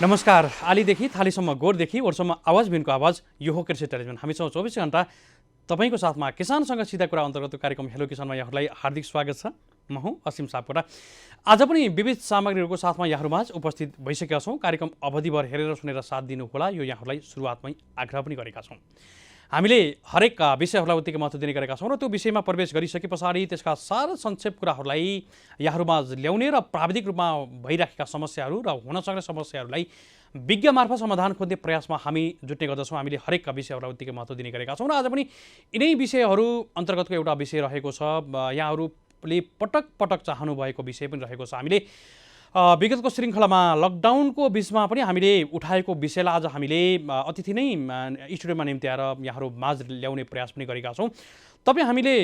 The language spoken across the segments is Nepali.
नमस्कार। आलीदेखि थालीसम्म गोठदेखि ओठसम्म आवाज बिनको आवाज यो हो कृषि टेलिभिजन। हामी छौँ 24 घण्टा तपाईको साथमा किसानसँग सिधा कुरा अन्तर्गत कार्यक्रम हेलो किसानमा यहाँहरूलाई हार्दिक स्वागत छ। म हुँ असीम सापकोटा। आज पनि विविध सामग्रीहरूको साथमा यहाँहरूमाझ उपस्थित भइसकेका छौँ। कार्यक्रम अवधिभर हेरेर सुनेर साथ दिनुहोला, यो यहाँहरूलाई सुरुवातमै आग्रह पनि गरेका छौँ। हामीले हरेक विषयहरूलाई उत्तिकै महत्त्व दिने गरेका छौँ र त्यो विषयमा प्रवेश गरिसके पछाडि त्यसका सार संक्षेप कुराहरूलाई यहाँहरूमाझ ल्याउने र प्राविधिक रूपमा भइराखेका समस्याहरू र हुन सक्ने समस्याहरूलाई विज्ञ मार्फत समाधान खोज्ने प्रयासमा हामी जुट्ने गर्दछौँ। हामीले हरेक विषयहरूलाई उत्तिकै महत्त्व दिने गरेका छौँ र आज पनि यिनै विषयहरू अन्तर्गतको एउटा विषय रहेको छ। यहाँहरूले पटक पटक चाहनु भएको विषय पनि रहेको छ। हामीले विगतको श्रृङ्खलामा लकडाउनको बिचमा पनि हामीले उठाएको विषयलाई आज हामीले अतिथि नै स्टुडियोमा निम्ति आएर यहाँहरू माझ ल्याउने प्रयास पनि गरेका छौँ। तपाईँ हामीले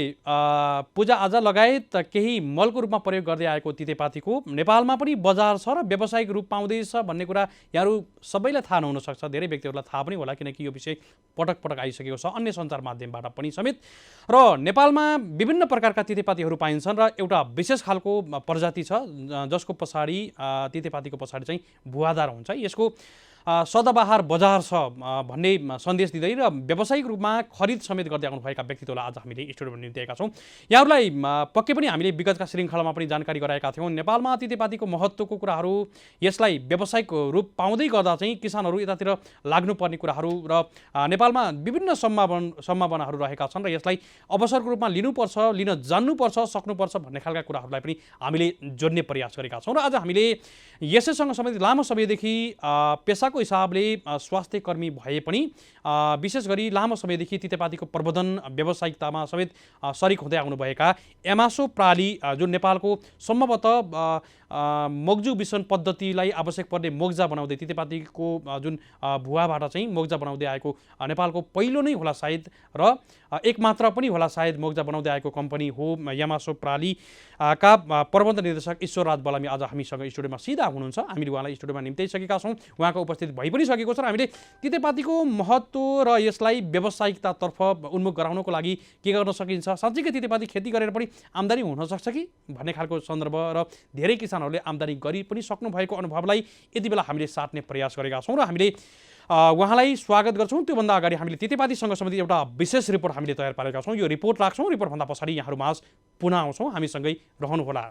पूजाआजा लगायत केही मलको रूपमा प्रयोग गर्दै आएको तितेपातीको नेपालमा पनि बजार छ र व्यावसायिक रूप पाउँदैछ भन्ने कुरा यहाँहरू सबैलाई थाहा नहुनसक्छ, धेरै व्यक्तिहरूलाई थाहा पनि होला, किनकि यो विषय पटक पटक आइसकेको छ अन्य सञ्चार माध्यमबाट पनि समेत। र नेपालमा विभिन्न प्रकारका तितेपातीहरू पाइन्छन् र एउटा विशेष खालको प्रजाति छ जसको पछाडि तितेपातीको पछाडि चाहिँ भुवादार हुन्छ। यसको सदाबहार बजार छ भन्ने सन्देश दिँदै र व्यावसायिक रूपमा खरिद समेत गर्दै आउनुभएका व्यक्तित्वलाई आज हामीले स्टुडियोमा निम्ति आएका छौँ। यहाँहरूलाई पक्कै पनि हामीले विगतका श्रृङ्खलामा पनि जानकारी गराएका थियौँ। नेपालमा तितेपातीको महत्त्वको कुराहरू, यसलाई व्यावसायिक रूप पाउँदै गर्दा चाहिँ किसानहरू यतातिर लाग्नुपर्ने कुराहरू र नेपालमा विभिन्न सम्भावनाहरू रहेका छन् र यसलाई अवसरको रूपमा लिनुपर्छ, लिन जान्नुपर्छ, सक्नुपर्छ भन्ने खालका कुराहरूलाई पनि हामीले जोड्ने प्रयास गरेका छौँ। र आज हामीले यसैसँग सम्बन्धित लामो समयदेखि पेसाको हिसाबले स्वास्थ्य कर्मी भए पनि विशेष गरी लामो समयदेखि तितेपातीको प्रवर्धन व्यावसायिकतामा समेत सरिक हुँदै आउनुभएका एमासो प्राली, जुन नेपालको सम्भवतः मोग्जु बिसन पद्धतिलाई आवश्यक पर्ने मोग्जा बनाउँदै तितेपातीको जुन भुवाबाट चाहिँ मोग्जा बनाउँदै आएको नेपालको पहिलो नै होला सायद र एकमात्र पनि होला सायद मोग्जा बनाउँदै आएको कम्पनी हो एमासो प्राली का प्रबन्ध निर्देशक ईश्वरराज बलामी आज हामीसँग स्टुडियोमा सिधा हुनुहुन्छ। हामीले उहाँलाई स्टुडियोमा निम्त्याइसकेका छौँ, उहाँको उपस्थिति भइ पनि सकेको छ र हामीले तितेपातीको महत्त्व र यसलाई व्यावसायिकतातर्फ उन्मुख गराउनको लागि के गर्न सकिन्छ, साँच्चीकै तितेपाती खेती गरेर पनि आम्दानी हुनसक्छ कि भन्ने खालको सन्दर्भ र धेरै किसानहरूले आम्दानी गरी पनि सक्नु भएको अनुभवलाई यति बेला हामीले साट्ने प्रयास गरेका छौँ र हामीले उहाँलाई स्वागत गर्छौँ। त्योभन्दा अगाडि हामीले तितेपातीसँग सम्बन्धित एउटा विशेष रिपोर्ट हामीले तयार पारेका छौँ। यो रिपोर्ट राख्छौँ, रिपोर्टभन्दा पछाडि यहाँहरूमाझ पुनः आउँछौँ, हामीसँगै रहनुहोला।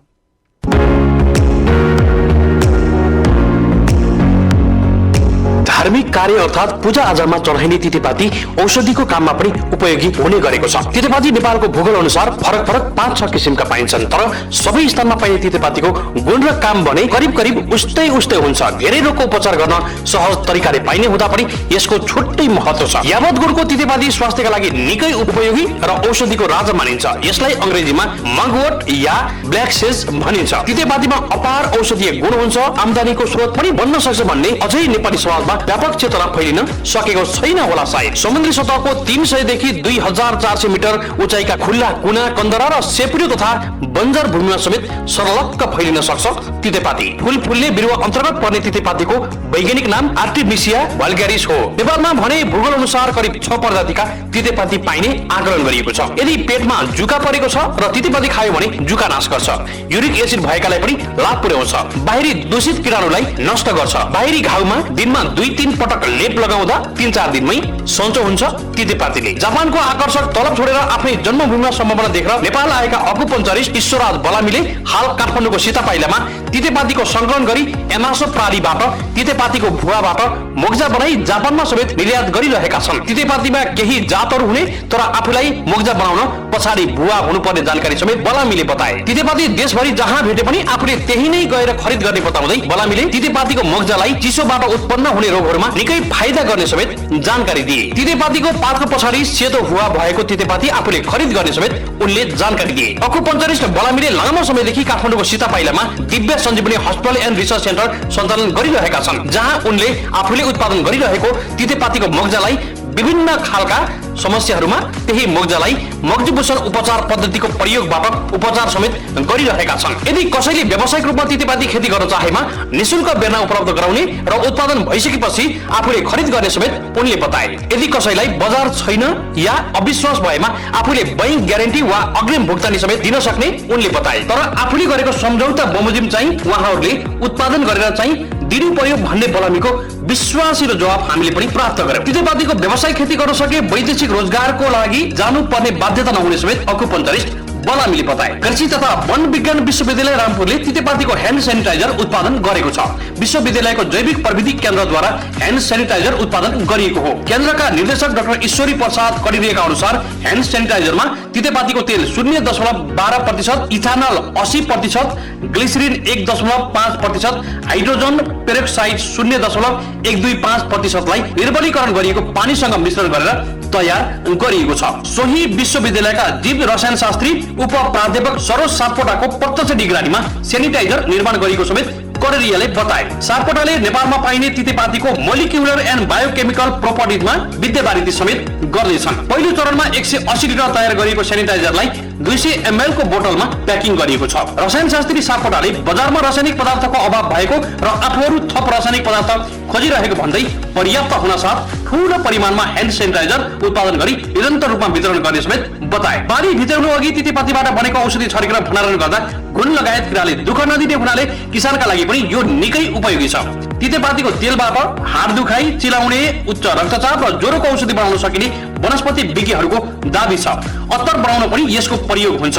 धार्मिक कार्य अर्थात् पूजा आजामा चढाइने तितेपाती औषधिको काममा पनि उपयोगी हुने गरेको छ। तितेपाती नेपालको भूगोल अनुसार फरक फरक 5-6 किसिमका पाइन्छन्, तर सबै स्थानमा पाइने तितेपातीको गुण र काम भने करिब करिब उस्तै हुन्छ। धेरै रोगको उपचार गर्न सहज तरिकाले पाइने हुँदा पनि यसको छुट्टै महत्त्व छ। यावत गुणको तितेपाती स्वास्थ्यका लागि निकै उपयोगी र औषधिको राजा मानिन्छ। यसलाई अंग्रेजीमा मगवट या ब्ल्याक सेज भनिन्छ। तितेपातीमा अपार औषधीय गुण हुन्छ, आम्दानीको स्रोत पनि बन्न सक्छ भन्ने अझै नेपाली समाजमा व्यापक चेतना फैलिन सकेको छैन होला सायद। समुद्री सतहको 300 देखि 2400 मिटर उचाइका खुल्ला कुना, कन्दरा र सेप्रियो तथा बन्जर भूमिमा समेत सरलक्क फैलिन सक्छ तितेपाती। फूल फुल्ने बिरुवा अन्तर्गत पर्ने तितेपातीको वैज्ञानिक नाम आर्टिमिसिया भल्ग्यारिस हो। नेपालमा भने भूगोल अनुसार करिब 6 प्रजातिका तितेपाती पाइने आकलन गरिएको छ। यदि पेटमा जुका परेको छ र तितेपाती खायो भने जुका नाश गर्छ। युरिक एसिड भएकालाई पनि लाभ पुर्याउँछ। बाहिरी दूषित किटाणुलाई नष्ट गर्छ। बाहिरी घाउमा दिनमा 2-3 पटक लेप लगाउँदा 3-4 दिनमै सन्चो हुन्छ तितेपातीले। जापानको आकर्षक तलब छोडेर आफ्नै जन्मभूमिमा सम्भावना देखेर नेपाल आएका अकुपञ्चरिस्ट ईश्वरराज बलामीले हाल काठमाडौँको सीतापाइलामा तितेपातीको संकलन गरी एमासो प्रालीबाट तितेपातीको भुवाबाट मोग्जा बनाई जापानमा समेत निर्यात गरिरहेका छन्। तितेपातीमा केही जातहरू हुने तर आफूलाई मोग्जा बनाउन पछाडि भुवा हुनुपर्ने जानकारी समेत बलामीले बताए। तितेपाती देशभरि जहाँ भेटे पनि आफूले त्यही नै गएर खरिद गर्ने बताउँदै बलामीले तितेपातीको मोग्जालाई चिसोबाट उत्पन्न हुने रोगहरूमा निकै फाइदा गर्ने समेत जानकारी दिए। तितेपातीको पातको पछाडि सेतो भुवा भएको तितेपाती आफूले खरिद गर्ने समेत उनले जानकारी दिए। अकुपञ्चरिस्ट बलामीले लामो समयदेखि काठमाडौँको सीतापाइलामा दिव्य सञ्जीवनी हस्पिटल एन्ड रिसर्च सेन्टर सञ्चालन गरिरहेका छन्, जहाँ उनले आफूले उत्पादन गरिरहेको तितेपातीको मोग्जालाई विभिन्न खालका समस्याहरूमा त्यही मोग्जालाई मग्जुभूषण उपचार पद्धतिको प्रयोगबाट उपचार समेत गरिरहेका छन्। यदि कसैले व्यावसायिक रूपमा तितेपाती खेती गर्न चाहेमा निशुल्क बेर्ना उपलब्ध गराउने र उत्पादन भइसकेपछि आफूले खरिद गर्ने समेत उनले बताए। यदि कसैलाई बजार छैन या अविश्वास भएमा आफूले बैंक ग्यारेन्टी वा अग्रिम भुक्तानी समेत दिन सक्ने उनले बताए। तर आफूले गरेको सम्झौता बमोजिम चाहिँ उहाँहरूले उत्पादन गरेर चाहिँ दिनु पर्यो भन्ने बलामीको विश्वासिलो जवाब हामीले पनि प्राप्त गर्यौं। तितेपातीको व्यवसाय खेती गर्न सके वैदेशिक रोजगारको लागि जानुपर्ने बाध्यता नहुने समेत अकुपञ्चरिस्ट बलामीले बताए। कृषि तथा वन विज्ञान विश्वविद्यालय रामपुरले तितेपातीको ह्यान्ड सेनिटाइजर उत्पादन गरेको छ। विश्वविद्यालयको जैविक प्रविधि केन्द्रद्वारा ह्यान्ड सेनिटाइजर उत्पादन गरिएको हो। केन्द्रका निर्देशक डाक्टर ईश्वरी प्रसाद कडिरियाका अनुसार ह्यान्ड सेनिटाइजरमा तितेपातीको तेल 0.12%, इथानल 80%, ग्लिसरिन 1.5%, हाइड्रोजन पेरोक्साइड 0.125% लाई निर्मलीकरण गरिएको पानीसँग मिश्रण गरेर तयार गरिएको छ। सोही विश्वविद्यालयका जीव रसायन शास्त्री उप प्राध्यापक सरोज सापकोटाको प्रत्यक्ष निगरानीमा सेनिटाइजर निर्माण गरिएको समेत कडेरियाले बताए। सापकोटाले नेपालमा पाइने तितेपातीको मोलिक्युलर एन्ड बायोकेमिकल प्रोपर्टिजमा विद्यावारिधि समेत गर्दैछन्। पहिलो चरणमा 180 लिटर तयार गरिएको सेनिटाइजरलाई 200 ml को बोतलमा प्याकिङ गरिएको छ। रसायन शास्त्री सापकोटाले बजारमा रासायनिक पदार्थको अभाव भएको र आफूहरू थप रासायनिक पदार्थ खोजिरहेको भन्दै पर्याप्त हुनासाथ ठूलो परिमाणमा ह्यान्ड सेनिटाइजर उत्पादन गरी निरन्तर रूपमा वितरण गर्ने समेत बताए। बाली भित्राउनु अघि तितेपातीबाट बनेको औषधि छर्केर भण्डारण गर्दा घुन लगायत किराले दुःख नदिने हुनाले किसानका लागि पनि यो निकै उपयोगी छ। तितेपातीको तेलबाट हाड दुखाइ, चिलाउने, उच्च रक्तचाप र ज्वरोको औषधि बनाउन सकिने वनस्पति विज्ञहरूको दाबी छ। अत्तर बनाउन पनि यसको प्रयोग हुन्छ।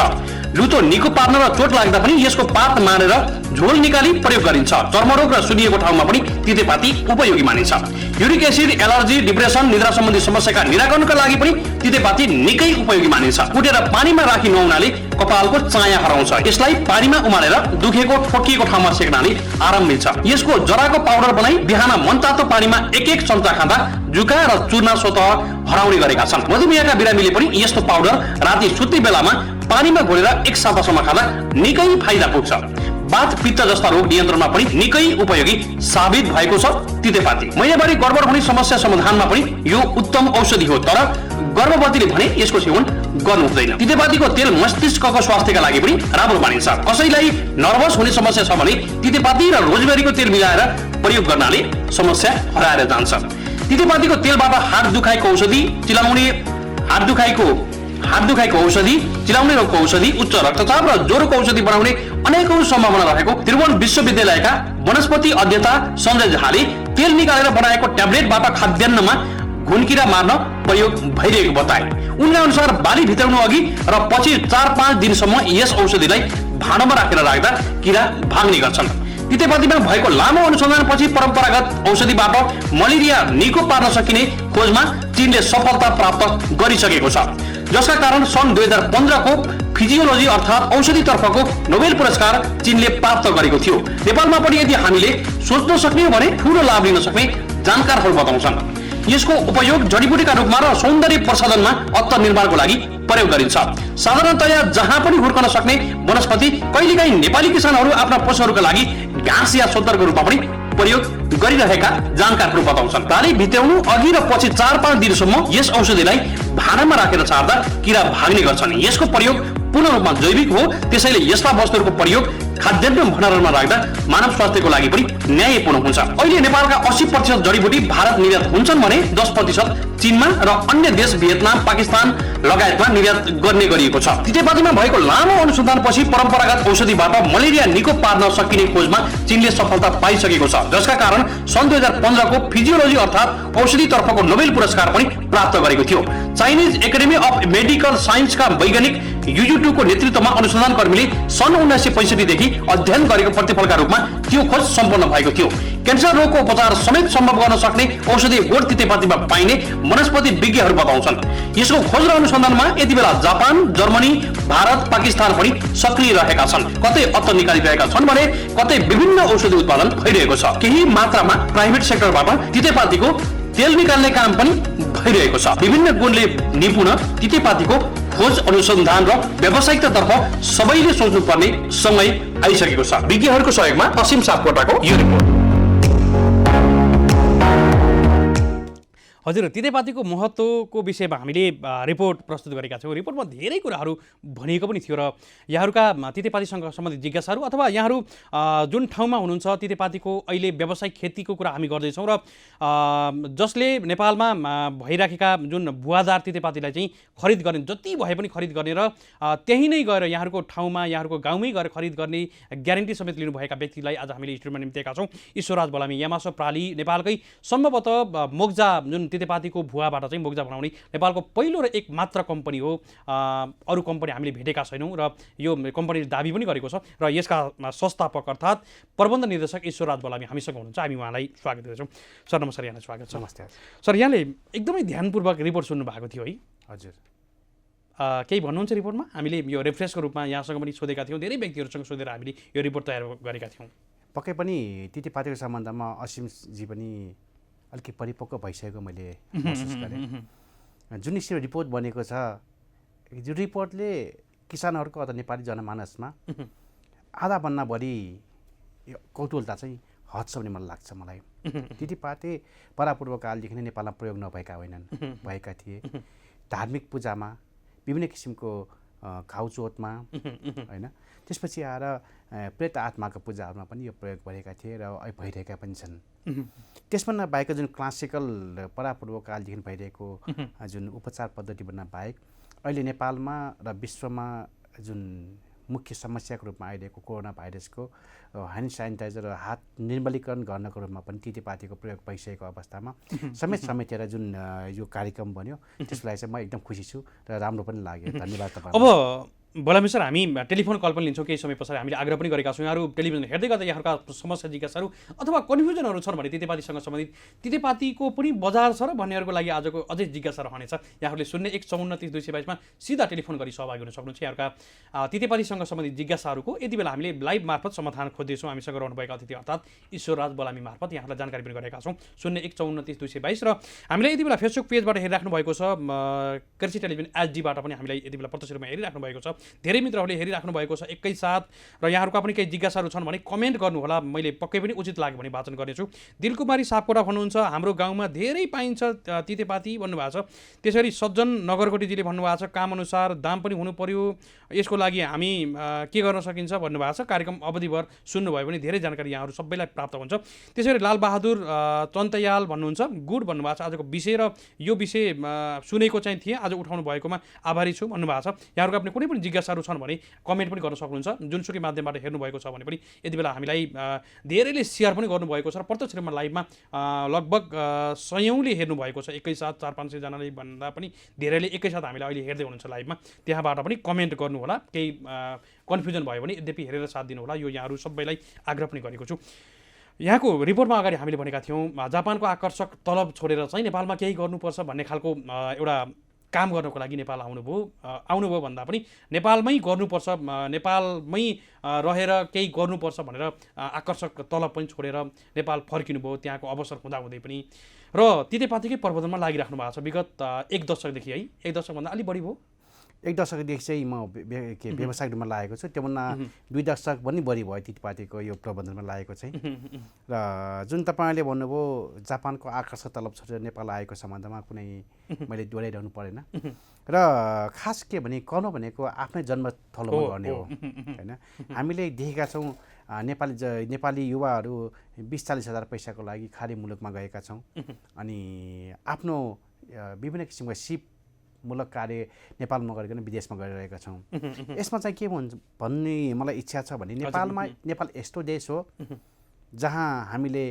लुतो निको पार्न र चोट लाग्दा पनि यसको पात मानेर झोल निकाली प्रयोग गरिन्छ। चर्मरोग र सुनिएको ठाउँमा पनि तितेपाती उपयोगी मानिन्छ। युरिक एसिड, एलर्जी, डिप्रेसन, निद्रा सम्बन्धी समस्याका निराकरणका लागि पनि तितेपाती निकै उपयोगी मानिन्छ। कुटेर पानीमा राखी नुहाउनाले कपालको चाया हराउँछ। यसलाई पानीमा उमालेर दुखेको ठोकिएको ठाउँमा सेक्नाले आराम मिल्छ। यसको जराको पाउडर बनाई बिहान मनतातो पानीमा 1-1 चम्चा खाँदा जुका र चूर्ना स्वतः हराउने गरेका छन्। मधुमेहका बिरामीले पनि यस्तो पाउडर राति सुत्ने बेलामा पानीमा घोलेर 1 सातासम्म खाँदा निकै फाइदा पुग्छ। वात पित्त जस्ता रोग नियन्त्रणमा पनि निकै उपयोगी साबित भएको छ तितेपाती। महिनावारी गडबड हुने समस्या समाधानमा पनि यो उत्तम औषधि हो, तर गर्भवतीले भने यसको सेवन गर्नु हुँदैन। तितेपातीको तेल मस्तिष्कको स्वास्थ्यका लागि पनि राम्रो मानिन्छ। कसैलाई नर्भस हुने समस्या छ भने तितेपाती र रोजमेरीको तेल मिलाएर प्रयोग गर्नाले समस्या हराएर जान्छ। तितेपातीको तेलबाट हाड दुखाइको औषधि, हात दुखाइको औषधि, चिलाउने रोगको औषधि, उच्च रक्तचाप र ज्वरोको औषधि बनाउने अनेकौं सम्भावना रहेको त्रिभुवन विश्वविद्यालयका वनस्पति अध्येता सञ्जय झाले तेल निकालेर बनाएको ट्याब्लेटबाट खाद्यान्नमा घुनकिरा मार्न प्रयोग भइरहेको बताए। उनका अनुसार बाली भित्राउनु अघि र पछि 4-5 दिनसम्म यस औषधिलाई भाँडोमा राखेर राख्दा किरा भाग्ने गर्छन्। तितेपातीमा भएको लामो अनुसन्धानपछि परम्परागत औषधिबाट मलेरिया निको पार्न सकिने खोजमा चीनले सफलता प्राप्त गरिसकेको छ, जसका कारण सन् 2015 को फिजियोलोजी अर्थात् औषधि तर्फको नोबेल पुरस्कार चीनले प्राप्त गरेको थियो। नेपालमा पनि यदि हामीले सोच्न सक्ने भने ठूलो लाभ लिन सक्ने जानकारहरू बताउँछन्। यसको उपयोग जडीबुटीका रूपमा र सौन्दर्य प्रसाधनमा अत्तर निर्माणको लागि प्रयोग गरिन्छ। साधारणतया जहाँ पनि हुर्कन सक्ने वनस्पति कहिलेकाहीँ नेपाली किसानहरू आफ्ना पशुहरूका लागि घाँस या सोत्तरको रूपमा पनि प्रयोग गरिरहेका जानकारहरू बताउँछन्। बाली भित्राउनु अघि र पछि 4-5 दिनसम्म यस औषधिलाई भाँडामा राखेर छाड्दा किरा भाग्ने गर्छन्। यसको प्रयोग पूर्ण रूपमा जैविक हो, त्यसैले यस्ता वस्तुहरूको प्रयोग खाद्यान्न भण्डारणमा राख्दा मानव स्वास्थ्यको लागि पनि न्यायपूर्ण हुन्छ। अहिले नेपालका 80% जडीबुटी भारत निर्यात हुन्छन् भने 10% चीनमा र अन्य देश भियतनाम, पाकिस्तान लगायतमा निर्यात गर्ने गरिएको छ। तितेपातीमा भएको लामो अनुसन्धानपछि परम्परागत औषधिबाट मलेरिया निको पार्न सकिने खोजमा चीनले सफलता पाइसकेको छ, जसका कारण सन् 2015 को फिजियोलोजी अर्थात् औषधि तर्फको नोबेल पुरस्कार पनि प्राप्त गरेको थियो। चाइनिज एकाडेमी अफ मेडिकल साइन्सका वैज्ञानिक युजुटु को नेतृत्वमा अनुसन्धान कर्मीले सन् 1965 देखि अध्ययन गरेको प्रतिफलका रूपमा त्यो खोज सम्पन्न भएको थियो। क्यान्सर रोगको उपचार समेत सम्भव गर्न सक्ने औषधि गोड तितेपातीमा पाइने वनस्पति विज्ञहरू बताउँछन्। यसको खोज र अनुसन्धानमा यति बेला जापान, जर्मनी, भारत, पाकिस्तान पनि सक्रिय रहेका छन्। कतै अत्तर निकालिरहेका छन् भने कतै विभिन्न औषधि उत्पादन भइरहेको छ। केही मात्रामा प्राइभेट सेक्टरबाट तितेपातीको तेल निकाल्ने काम पनि भइरहेको छ। विभिन्न गुणले निपुण तितेपातीको खोज, अनुसन्धान र व्यावसायिकतातर्फ सबैले सोच्नुपर्ने समय आइसकेको छ। विज्ञहरूको सहयोगमा असीम सापकोटाको यो रिपोर्ट। हजुर, तितेपातीको महत्त्वको विषयमा हामीले रिपोर्ट प्रस्तुत गरेका छौँ। रिपोर्टमा धेरै कुराहरू भनिएको पनि थियो र यहाँहरूका तितेपातीसँग सम्बन्धित जिज्ञासाहरू अथवा यहाँहरू जुन ठाउँमा हुनुहुन्छ तितेपातीको अहिले व्यावसायिक खेतीको कुरा हामी गर्दैछौँ र जसले नेपालमा भइराखेका जुन भुवादार तितेपातीलाई चाहिँ खरिद गर्ने, जति भए पनि खरिद गर्ने र त्यहीँ नै गएर यहाँहरूको ठाउँमा यहाँहरूको गाउँमै गएर खरिद गर्ने ग्यारेन्टी समेत लिनुभएका व्यक्तिलाई आज हामीले स्टुडियोमा निम्तेका छौँ। ईश्वरराज बलामी, यामासो प्राली, नेपालकै सम्भवतः मोग्जा जुन तितेपातीको भुवाबाट चाहिँ मोग्जा बनाउने नेपालको पहिलो र एक मात्र कम्पनी हो। अरू कम्पनी हामीले भेटेका छैनौँ र यो कम्पनीले दाबी पनि गरेको छ र यसका संस्थापक अर्थात् प्रबन्ध निर्देशक ईश्वरराज बलामी हामीसँग हुनुहुन्छ। हामी उहाँलाई स्वागत गर्छौँ। सर नमस्कार, यहाँलाई स्वागत छ। नमस्ते सर, यहाँले एकदमै ध्यानपूर्वक रिपोर्ट सुन्नु भएको थियो है? हजुर। केही भन्नुहुन्छ रिपोर्टमा? हामीले यो रेफ्रेसको रूपमा यहाँसँग पनि सोधेका थियौँ, धेरै व्यक्तिहरूसँग सोधेर हामीले यो रिपोर्ट तयार गरेका थियौँ। पक्कै पनि तितेपातीको सम्बन्धमा असीमजी पनि अलिकति परिपक्व भइसकेको मैले महसुस गरेँ। जुन किसिमको रिपोर्ट बनेको छ, यो रिपोर्टले किसानहरूको अथवा नेपाली जनमानसमा आधाभन्दा बढी कौतूहलता चाहिँ हट्छ भन्ने मलाई लाग्छ। मलाई तितेपाती परापूर्व कालदेखि नै नेपालमा प्रयोग नभएका होइनन्, भएका थिए। धार्मिक पूजामा, विभिन्न किसिमको घाउचोटमा होइन, त्यसपछि आएर प्रेत आत्माको पूजाहरूमा पनि यो प्रयोग भएका थिए र भइरहेका पनि छन्। त्यसभन्दा बाहेक जुन क्लासिकल परापूर्व कालदेखि भइरहेको जुन उपचार पद्धतिभन्दा बाहेक अहिले नेपालमा र विश्वमा जुन मुख्य समस्याको रूपमा आइरहेको कोरोना भाइरसको ह्यान्ड सेनिटाइजर र हात निर्मलीकरण गर्नको रूपमा पनि तितेपातीको प्रयोग भइसकेको अवस्थामा समेतेर जुन यो कार्यक्रम बन्यो, त्यसलाई चाहिँ म एकदम खुसी छु र राम्रो पनि लाग्यो। धन्यवाद तपाईँ। अब बलामी सर, हामी टेलिफोन कल पनि लिन्छौँ। केही समय पछाडि हामीले आग्रह पनि गरेका छौँ, यहाँहरू टेलिभिजन हेर्दै गर्दा यहाँहरूका समस्या जिज्ञासाहरू अथवा कन्फ्युजनहरू छन् भने तितेपातीसँग सम्बन्धित, तितेपातीको पनि बजार छ र भन्नेहरूको लागि आजको अझै जिज्ञासा रहनेछ। यहाँहरूले 015430-222मा सिधा टेलिफोन गरी सहभागी हुन सक्नुहुन्छ। यहाँहरूका तितेपातीसँग सम्बन्धित जिज्ञासाहरूको यति बेला हामीले लाइभ मार्फत समाधान खोज्दैछौँ। हामीसँग रहनुभएका अतिथि अर्थात् ईश्वरराज बलामी मार्फत यहाँहरूलाई जानकारी पनि गरेका छौँ। 015430-222 र हामीलाई यति बेला फेसबुक पेजबाट हेरिराख्नु भएको छ, कृषि टेलिभिजन एचडीबाट पनि हामीलाई यति बेला प्रत्यक्ष रूपमा हेरिराख्नु भएको छ। धेरै मित्रहरूले हेरिराख्नु भएको छ एकैसाथ र यहाँहरूका पनि केही जिज्ञासाहरू छन् भने कमेन्ट गर्नुहोला, मैले पक्कै पनि उचित लाग्यो भने वाचन गर्नेछु। दिलकुमारी सापकोटा भन्नुहुन्छ, हाम्रो गाउँमा धेरै पाइन्छ तितेपाती भन्नुभएको छ। त्यसरी सज्जन नगरकोटीजीले भन्नुभएको छ, कामअनुसार दाम पनि हुनु पर्यो, यसको लागि हामी के गर्न सकिन्छ भन्नुभएको छ। कार्यक्रम अवधिभर सुन्नुभयो भने धेरै जानकारी यहाँहरू सबैलाई प्राप्त हुन्छ। त्यसरी लालबहादुर चन्तयाल भन्नुहुन्छ, गुड भन्नुभएको छ। आजको विषय र यो विषय सुनेको चाहिँ थिएँ, आज उठाउनु भएकोमा आभारी छु भन्नुभएको छ। यहाँहरूको आफ्नो कुनै पनि जिज्ञासाहरू छन् भने कमेन्ट पनि गर्न सक्नुहुन्छ। जुनसुकै माध्यमबाट हेर्नुभएको छ भने पनि यति बेला हामीलाई धेरैले सेयर पनि गर्नुभएको छ र प्रत्यक्ष रूपमा लाइभमा लगभग 100औँले हेर्नुभएको छ। एकैसाथ 400-500 जनाले भन्दा पनि धेरैले एकैसाथ हामीलाई अहिले हेर्दै हुनुहुन्छ लाइभमा। त्यहाँबाट पनि कमेन्ट गर्नुहोला, केही कन्फ्युजन भयो भने यद्यपि हेरेर साथ दिनुहोला, यो यहाँहरू सबैलाई आग्रह पनि गरेको छु। यहाँको रिपोर्टमा अगाडि हामीले भनेका थियौँ, जापानको आकर्षक तलब छोडेर चाहिँ नेपालमा केही गर्नुपर्छ भन्ने खालको एउटा काम गर्नको लागि नेपाल आउनुभयो भन्दा पनि नेपालमै गर्नुपर्छ, नेपालमै रहेर केही गर्नुपर्छ भनेर आकर्षक तलब पनि छोडेर नेपाल फर्किनुभयो, त्यहाँको अवसर हुँदाहुँदै पनि। र तितेपातीकै प्रबन्धनमा लागिराख्नु भएको छ विगत 1 दशकदेखि है? 1 दशकभन्दा अलि बढी भयो? 1 दशकदेखि चाहिँ म व्यावसायिक रूपमा लागेको छु। त्योभन्दा 2 दशक पनि बढी भयो तितेपातीको यो प्रबन्धनमा लागेको चाहिँ। र जुन तपाईँले भन्नुभयो जापानको आकर्षक तलब छोडेर नेपाल आएको सम्बन्धमा कुनै मैले दोहोऱ्याइरहनु परेन। र खास के भने कर्म भनेको आफ्नै जन्मथलोमा गर्ने हो होइन। हामीले देखेका छौँ नेपाली युवाहरू 20-40 हजार पैसाको लागि खाडी मुलुकमा गएका छौँ अनि आफ्नो विभिन्न किसिमका सिपमूलक कार्य नेपालमा गरिकन विदेशमा गरिरहेका छौँ। यसमा चाहिँ के भन्ने मलाई इच्छा छ भने नेपाल यस्तो देश हो जहाँ हामीले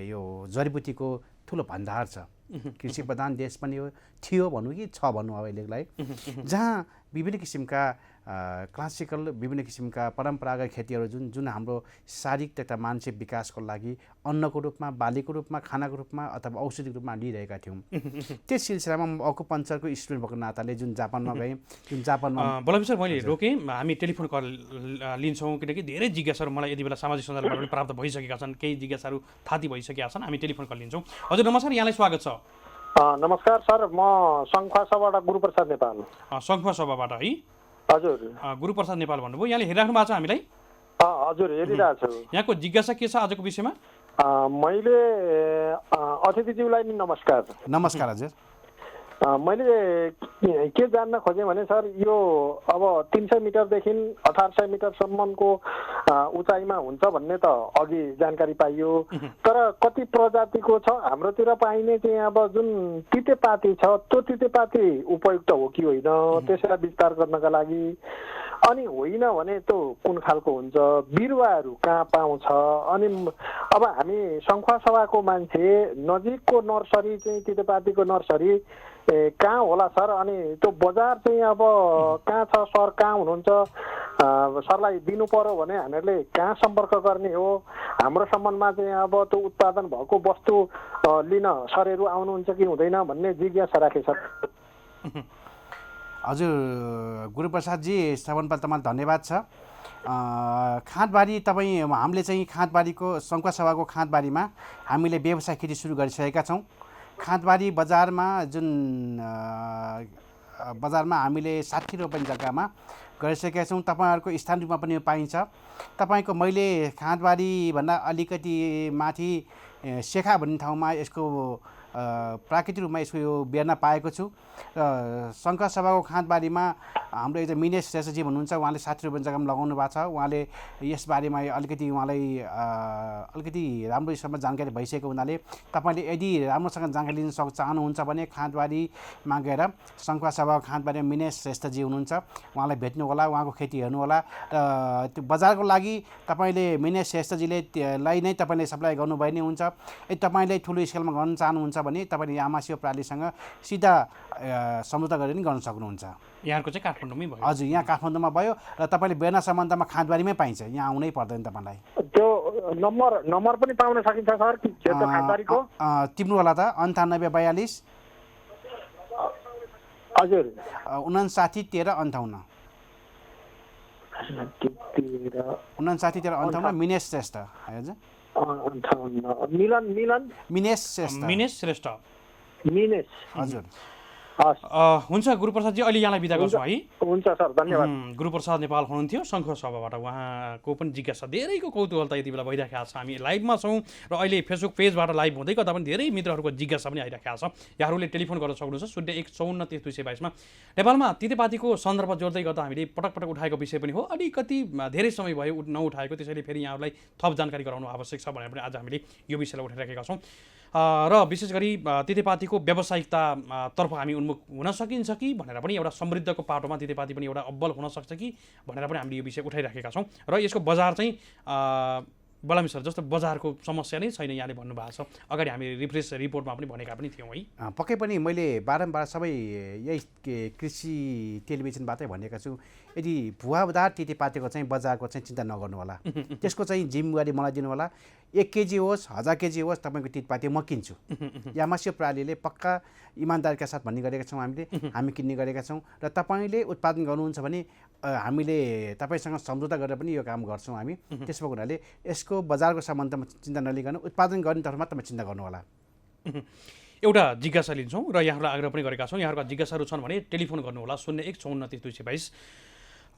यो जडीबुटीको ठुलो भण्डार छ। कृषि प्रधान देश पनि हो, थियो भनौँ कि छ भनौँ अब अहिलेलाई, जहाँ विभिन्न किसिमका क्लासिकल विभिन्न किसिमका परम्परागत खेतीहरू जुन हाम्रो शारीरिक तथा मानसिक विकासको लागि अन्नको रूपमा, बालीको रूपमा, खानाको रूपमा अथवा औषधिको रूपमा लिइरहेका थियौँ। त्यस सिलसिलामा म अकुपञ्चरको स्टुडेन्ट भएको नाताले जुन जापानमा गएँ, जुन जापानमा बलामी सर मैले रोकेँ, हामी टेलिफोन कल लिन्छौँ किनकि धेरै जिज्ञासाहरू मलाई यति बेला सामाजिक सञ्जालबाट पनि प्राप्त भइसकेका छन्, केही जिज्ञासाहरू थाती भइसकेका छन्। हामी टेलिफोन कल लिन्छौँ। हजुर नमस्कार, यहाँलाई स्वागत छ। नमस्कार सर, म सङ्खुवासभाबाट गुरुप्रसाद नेपाल। सङ्खुवासभाबाट है? हजुर। गुरुप्रसाद नेपाल भन्नुभयो, यहाँले हेरिराख्नु भएको छ हामीलाई? हजुर हेरिरहेको छु। यहाँको जिज्ञासा के छ आजको विषयमा? मैले अतिथिज्यूलाई नि नमस्कार। नमस्कार हजुर। मैले के जान्न खोजेँ भने सर यो अब 300 मिटरदेखि 1800 मिटरसम्मको उचाइमा हुन्छ भन्ने त अघि जानकारी पाइयो, तर कति प्रजातिको छ हाम्रोतिर पाइने चाहिँ अब जुन तितेपाती छ त्यो तितेपाती उपयुक्त हो कि होइन त्यसलाई विस्तार गर्नका लागि, अनि होइन भने त्यो कुन खालको हुन्छ, बिरुवाहरू कहाँ पाउँछ, अनि अब हामी सङ्खुवा सभाको मान्छे नजिकको नर्सरी चाहिँ तितेपातीको नर्सरी कहाँ होला सर, अनि त्यो बजार चाहिँ अब कहाँ छ सर, कहाँ हुनुहुन्छ, सरलाई दिनु पर्यो भने हामीहरूले कहाँ सम्पर्क गर्ने हो, हाम्रो सम्बन्धमा चाहिँ अब त्यो उत्पादन भएको वस्तु लिन सरहरू आउनुहुन्छ कि हुँदैन भन्ने जिज्ञासा राखेँ सर। हजुर गुरुप्रसादजी, सबभन्दा तपाईँलाई धन्यवाद छ। खाँदबारी तपाईँ हामीले चाहिँ खाँदबारीको सङ्खुवा सभाको खाँदबारीमा हामीले व्यवसाय खेती सुरु गरिसकेका छौँ। खाँदबारी बजारमा जुन बजारमा हामीले 60 रोपनी जग्गामा गरिसकेका छौँ। तपाईँहरूको स्थानीय रूपमा पनि पाइन्छ। तपाईँको मैले खाँदबारीभन्दा अलिकति माथि सेखा भन्ने ठाउँमा यसको प्राकृतिक रूपमा यसको यो बेर्ना पाएको छु। र सङ्खुवा सभाको खाँदबारीमा हाम्रो एकजना मिनेश श्रेष्ठजी भन्नुहुन्छ, उहाँले 60 रोपनी जग्गामा लगाउनु भएको छ। उहाँले यसबारेमा अलिकति उहाँलाई अलिकति राम्रोसँग जानकारी भइसकेको हुनाले तपाईँले यदि राम्रोसँग जानकारी लिन चाहनुहुन्छ भने खाँदबारीमा गएर सङ्खुवा सभाको खाँदबारीमा मिनेश श्रेष्ठजी हुनुहुन्छ, उहाँलाई भेट्नु होला, उहाँको खेती हेर्नु होला। र त्यो बजारको लागि तपाईँले मिनेश श्रेष्ठजीलाई नै तपाईँले सप्लाई गर्नुभयो नि हुन्छ। यदि तपाईँले ठुलो स्केलमा गर्न चाहनुहुन्छ भने तपाईँले यामासियो प्रालीसँग सिधा सम्झौता गरेर नि गर्न सक्नुहुन्छ। यहाँको चाहिँ काठमाडौँमै भयो? हजुर, यहाँ काठमाडौँमा भयो र तपाईँले बेर्ना सम्बन्धमा खाँदबारीमै पाइन्छ, यहाँ आउनै पर्दैन तपाईँलाई। त्यो नम्बर पनि पाउन सकिन्छ सर खाँदबारीको? टिप्नु होला त 9842 हजुर 59 13 58 59 13 58 मिनेश श्रेष्ठ। हजुर मिनेश श्रेष्ठ। हजुर हुन्छ गुरुप्रसादजी, अहिले यहाँलाई बिदा गर्छौँ है। हुन्छ सर, धन्यवाद। गुरुप्रसाद नेपाल हुनुहुन्थ्यो सङ्खुवा सभाबाट। उहाँको पनि जिज्ञासा धेरैको कौतूहलता यति बेला भइरहेको छ। हामी लाइभमा छौँ र अहिले फेसबुक पेजबाट लाइभ हुँदै गर्दा पनि धेरै मित्रहरूको जिज्ञासा पनि आइरहेको छ। यहाँहरूले टेलिफोन गर्न सक्नुहुन्छ 0154 नेपालमा तितेपातीको सन्दर्भ जोड्दै गर्दा हामीले पटक पटक उठाएको विषय पनि हो। अलिकति धेरै समय भयो नउठाएको, त्यसैले फेरि यहाँहरूलाई थप जानकारी गराउनु आवश्यक छ भनेर पनि आज हामीले यो विषयलाई उठाइरहेका छौँ। र विशेष गरी तितेपातीको व्यावसायिकतातर्फ हामी उन्मुख हुन सकिन्छ कि भनेर पनि, एउटा समृद्धको पाटोमा तितेपाती पनि एउटा अब्बल हुन सक्छ कि भनेर पनि हामीले यो विषय उठाइराखेका छौँ। र यसको बजार चाहिँ बलामी सर जस्तो बजारको समस्या नै छैन यहाँले भन्नुभएको छ। अगाडि हामी रिफ्रेस रिपोर्टमा पनि भनेका पनि थियौँ है। पक्कै पनि मैले बारम्बार सबै यही कृषि टेलिभिजनबाटै भनेका छु, यदि भुवादार तितेपातीको चाहिँ बजारको चाहिँ चिन्ता नगर्नु होला। त्यसको चाहिँ जिम्मेवारी मलाई दिनु होला। 1 केजी होस् 1000 केजी होस् तपाईँको तितेपाती म किन्छु। यामासियो प्रालीले पक्का इमान्दारीका साथ भन्ने गरेका छौँ, हामी किन्ने गरेका छौँ। र तपाईँले उत्पादन गर्नुहुन्छ भने हामीले तपाईँसँग सम्झौता गरेर पनि यो काम गर्छौँ हामी। त्यसो भएको हुनाले यसको बजारको सम्बन्धमा चिन्ता नलिकन उत्पादन गर्ने तर्फमा तपाईँ चिन्ता गर्नु होला। एउटा जिज्ञासा लिन्छौँ र यहाँहरूलाई आग्रह पनि गरेका छौँ। यहाँहरूका जिज्ञासाहरू छन् भने टेलिफोन गर्नुहोला 0154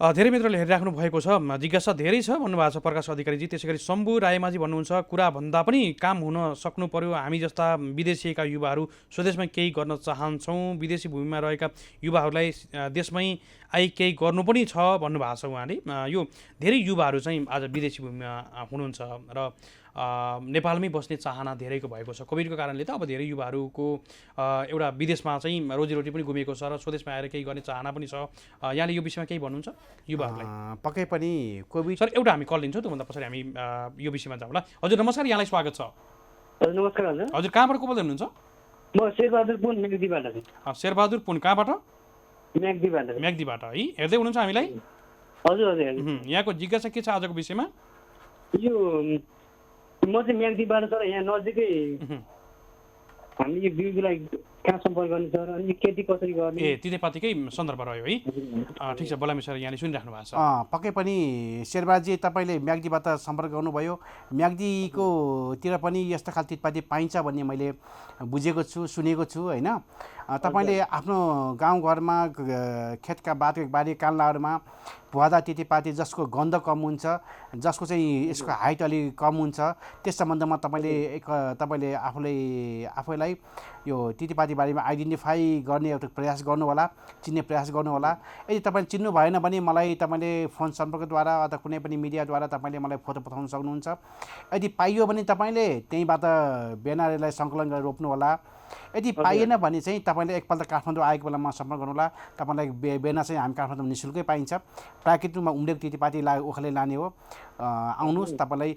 धेरै मित्रले हेरिराख्नु भएको छ। जिज्ञासा धेरै छ भन्नुभएको छ प्रकाश अधिकारीजी। त्यसै गरी शम्भु रायमाझी भन्नुहुन्छ, कुरा भन्दा पनि काम हुन सक्नु पर्यो। हामी जस्ता विदेशीका युवाहरू स्वदेशमै केही गर्न चाहन्छौँ। विदेशी भूमिमा रहेका युवाहरूलाई देशमै आइ केही गर्नु पनि छ भन्नुभएको छ उहाँले। यो धेरै युवाहरू चाहिँ आज विदेशी भूमिमा हुनुहुन्छ र नेपालमै बस्ने चाहना धेरैको भएको छ। कोभिडको कारणले त अब धेरै युवाहरूको एउटा विदेशमा चाहिँ रोजीरोटी पनि गुमेको छ र स्वदेशमा आएर केही गर्ने चाहना पनि छ। यहाँले यो विषयमा केही भन्नुहुन्छ युवाहरूलाई? पक्कै पनि कोभिड सर एउटा हामी कल लिन्छौँ, त्योभन्दा पछाडि हामी यो विषयमा जाउँला। हजुर नमस्कार, यहाँलाई स्वागत छ। हजुर नमस्कार। हजुर कहाँबाट को बोल्दै हुनुहुन्छ? म शेरबहादुर पुन म्याग्दीबाट। शेरबहादुर पुन कहाँबाट? म्याग्दीबाट है। हेर्दै हुनुहुन्छ हामीलाई? हजुर हजुर। यहाँको जिज्ञासा के छ आजको विषयमा? यो म चाहिँ म्याग्दीबाट सर, यहाँ नजिकै हामी यो बिउलाई कहाँ सम्पर्क गर्ने सर, अनि खेती कसरी गर्ने? तितेपातीकै सन्दर्भ रह्यो है। ठिक छ, बलामी सर यहाँले सुनिराख्नु भएको छ। पक्कै पनि शेरबहादुरजी तपाईँले म्याग्दीबाट सम्पर्क गर्नुभयो। म्याग्दीकोतिर पनि यस्तो खालको तितेपाती पाइन्छ भन्ने मैले बुझेको छु, सुनेको छु होइन। तपाईँले आफ्नो गाउँघरमा खेतका बारी कान्लाहरूमा भुवादा तितेपाती जसको गन्ध कम हुन्छ, जसको चाहिँ यसको हाइट अलिक कम हुन्छ, त्यस सम्बन्धमा तपाईँले आफैलाई यो तितेपाती बारीमा आइडेन्टिफाई गर्ने एउटा प्रयास गर्नु होला, चिन्ने प्रयास गर्नु होला। यदि तपाईँले चिन्नु भएन भने मलाई तपाईँले फोन सम्पर्कद्वारा अथवा कुनै पनि मिडियाद्वारा तपाईँले मलाई फोटो पठाउन सक्नुहुन्छ। यदि पाइयो भने तपाईँले त्यहीँबाट बेनारलाई सङ्कलन गरेर रोप्नु होला। यदि पाइएन भने चाहिँ तपाईँले एकपल्ट काठमाडौँ आएको बेलामा सम्पर्क गर्नु होला। तपाईँलाई बेना चाहिँ हामी काठमाडौँमा निःशुल्कै पाइन्छ। प्राकृतिक रूपमा उम्रेको तितेपाती उखाले लाने हो। आउनुहोस्, तपाईँलाई